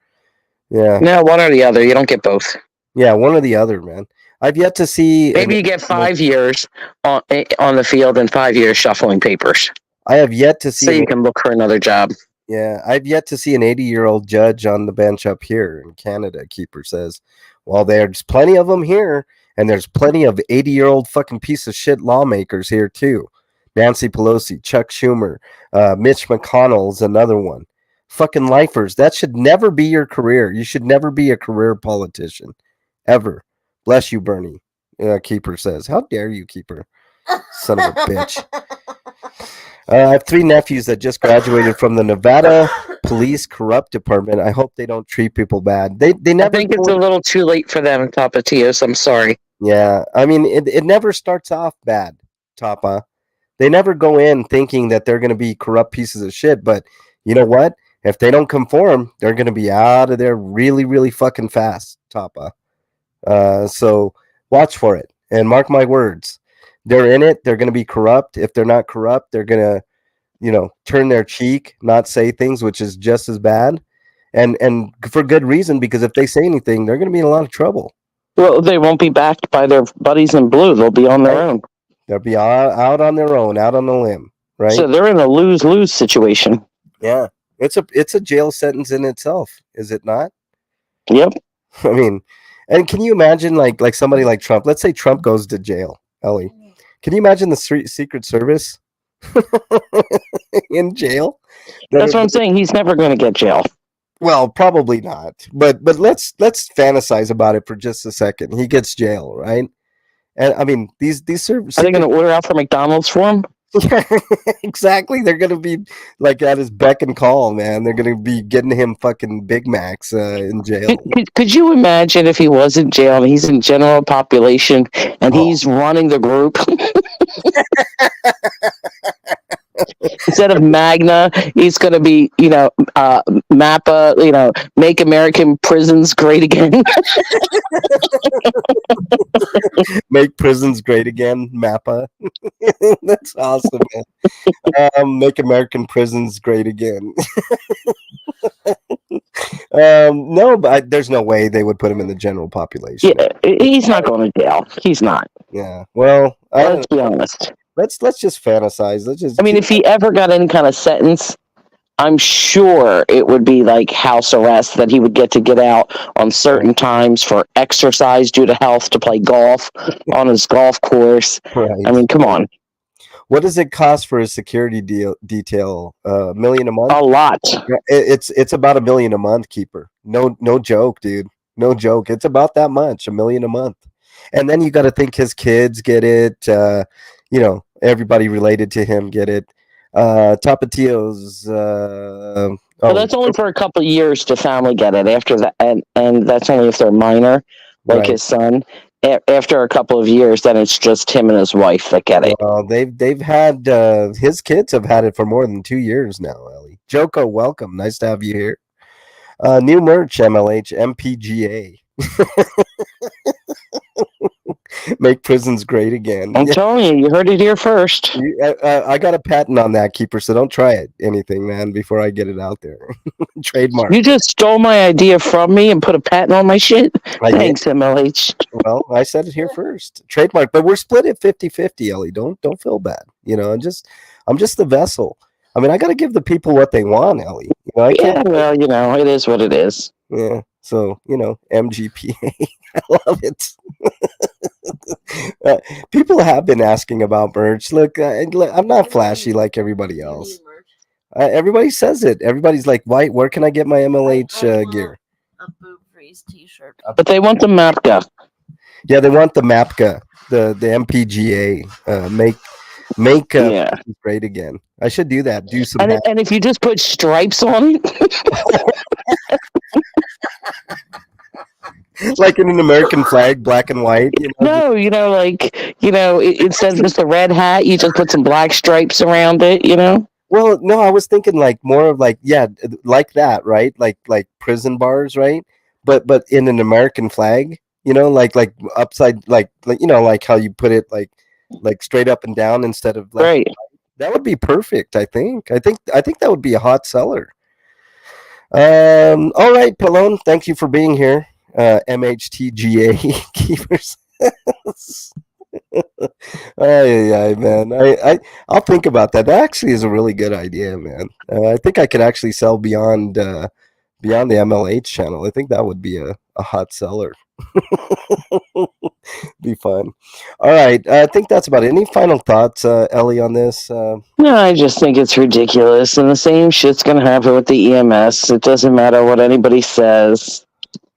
Yeah. No, one or the other. You don't get both. Yeah, one or the other, man. I've yet to see. Maybe you get 5 years on the field and 5 years shuffling papers. I have yet to see. So you can look for another job. Yeah, I've yet to see an 80-year-old judge on the bench up here in Canada, Keeper says. Well, there's plenty of them here, and there's plenty of 80-year-old fucking piece of shit lawmakers here, too. Nancy Pelosi, Chuck Schumer, Mitch McConnell's another one. Fucking lifers. That should never be your career. You should never be a career politician. Ever. Bless you, Bernie, Keeper says. How dare you, Keeper? Son of a bitch. I have 3 nephews that just graduated from the Nevada Police Corrupt Department. I hope they don't treat people bad. They never. I think it's a little too late for them, Tapatios. I'm sorry. Yeah, I mean, it never starts off bad, Tapa. They never go in thinking that they're going to be corrupt pieces of shit. But you know what? If they don't conform, they're going to be out of there really, really fucking fast, Tapa. So watch for it and mark my words. They're in it. They're going to be corrupt. If they're not corrupt, they're going to, turn their cheek, not say things, which is just as bad. And for good reason, because if they say anything, they're going to be in a lot of trouble. Well, they won't be backed by their buddies in blue. They'll be on their own. They'll be out on their own, out on the limb, right? So they're in a lose-lose situation. Yeah. It's a jail sentence in itself, is it not? Yep. I mean, and can you imagine like somebody like Trump? Let's say Trump goes to jail, Ellie. Can you imagine the Secret Service in jail? That's what I'm saying. He's never going to get jail. Well, probably not. But let's fantasize about it for just a second. He gets jail, right? And I mean, these Are they going to order out for McDonald's for him? Yeah, exactly. They're going to be like at his beck and call, man. They're going to be getting him fucking Big Macs in jail. Could you imagine if he was in jail and he's in general population and he's running the group? Instead of Magna, he's going to be, MAPA, Make American Prisons Great Again. Make prisons great again, MAPA. That's awesome, man. Make American prisons great again. No, but there's no way they would put him in the general population. Yeah, he's not going to jail. He's not. Yeah. Well, let's be honest. Let's just fantasize. Let's just. I mean, if he ever got any kind of sentence, I'm sure it would be like house arrest, that he would get out on certain times for exercise due to health, to play golf on his golf course. Right. I mean, come on. What does it cost for a security detail? $1 million a month? A lot. It's about $1 million a month, Keeper. No joke, dude. No joke. It's about that much, $1 million a month. And then you got to think his kids get it. Everybody related to him get it. Tapatio's. Well, that's only for a couple of years to family get it. After that, and that's only if they're minor, like his son. After a couple of years, then it's just him and his wife that get it. Well, they've had his kids have had it for more than 2 years now. Ellie, Joko, welcome. Nice to have you here. New merch, MLH, MPGA. Make prisons great again. I'm telling you heard it here first. I got a patent on that, Keeper, so don't try anything, man, before I get it out there. Trademark. You just stole my idea from me and put a patent on my shit? Thanks, MLH. Well, I said it here first. Trademark, but we're split at 50-50, Ellie. Don't feel bad. I'm just the vessel. I mean, I got to give the people what they want, Ellie. I can't. Yeah, well, it is what it is. Yeah. So, MGPA. I love it. People have been asking about merch. Look, I'm not flashy like everybody else. Everybody says it. Everybody's like, where can I get my MLH gear? A Boob Freeze t-shirt. But they want the MAPCA. Yeah, they want the MAPCA, the MPGA. Make great again. I should do that. Do some. And if you just put stripes on it. Like in an American flag, black and white. No, instead of just a red hat, you just put some black stripes around it. Well, no, I was thinking like more of like like that, right? Like prison bars, right? But in an American flag, like upside, like like how you put it, like straight up and down instead of left. Right. That would be perfect. I think that would be a hot seller. All right, Pallone, thank you for being here. MHTGA keepers. Ay, man. I'll think about that. That actually is a really good idea, man. I think I could actually sell beyond the MLH channel. I think that would be a hot seller. Be fun. All right. I think that's about it. Any final thoughts, Ellie, on this? No, I just think it's ridiculous, and the same shit's gonna happen with the EMS. It doesn't matter what anybody says.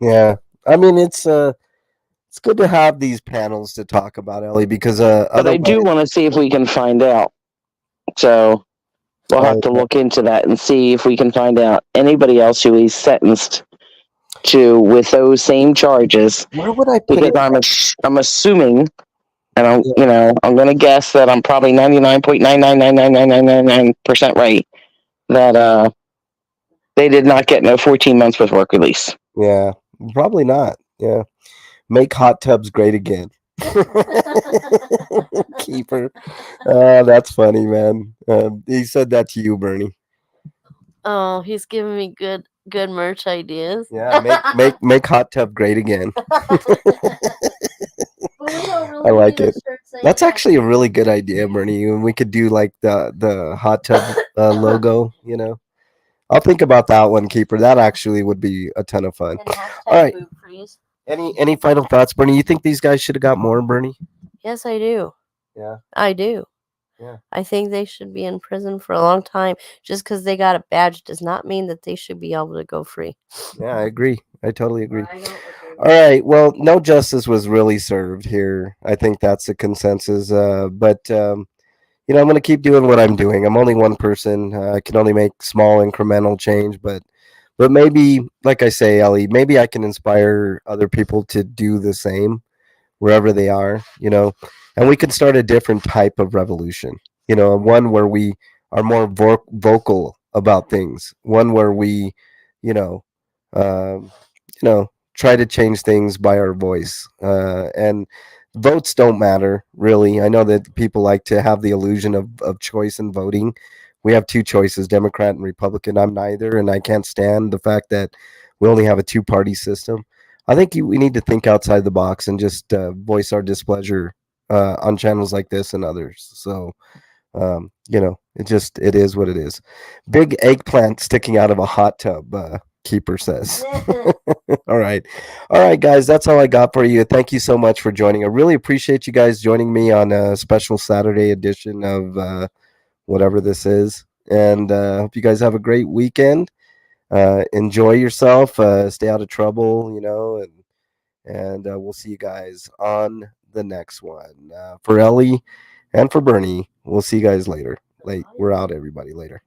Yeah. I mean, it's good to have these panels to talk about, Ellie, because But I do want to see if we can find out. So we'll have to look into that and see if we can find out anybody else who he's sentenced to with those same charges. Where would I put it? Because I'm assuming, and I'm going to guess that I'm probably 99.9999999% right that they did not get no 14 months with work release. Yeah, probably not. Yeah, make hot tubs great again. Keeper. That's funny, man. He said that to you, Bernie. Oh, he's giving me good merch ideas. Yeah, make hot tub great again. I like it. That's actually a really good idea, Bernie. We could do like the hot tub logo. I'll think about that one, Keeper. That actually would be a ton of fun. All right. Any final thoughts, Bernie? You think these guys should have got more, Bernie? Yes, I do. Yeah. I do. Yeah. I think they should be in prison for a long time. Just because they got a badge does not mean that they should be able to go free. Yeah, I agree. I totally agree. All right. Well, no justice was really served here. I think that's the consensus. But I'm going to keep doing what I'm doing. I'm only one person. I can only make small incremental change, but maybe, like I say, Ellie, maybe I can inspire other people to do the same wherever they are, and we can start a different type of revolution, one where we are more vocal about things, one where we, try to change things by our voice, and votes don't matter, really. I know that people like to have the illusion of choice in voting. We have two choices, Democrat and Republican. I'm neither, and I can't stand the fact that we only have a two-party system. I think we need to think outside the box and just voice our displeasure on channels like this and others. So, it is what it is. Big eggplant sticking out of a hot tub, Keeper says. All right, guys, that's all I got for you. Thank you so much for joining. I really appreciate you guys joining me on a special Saturday edition of whatever this is, and hope you guys have a great weekend. Enjoy yourself, stay out of trouble, and we'll see you guys on the next one. For Ellie and for Bernie, we'll see you guys later. We're out, everybody. Later.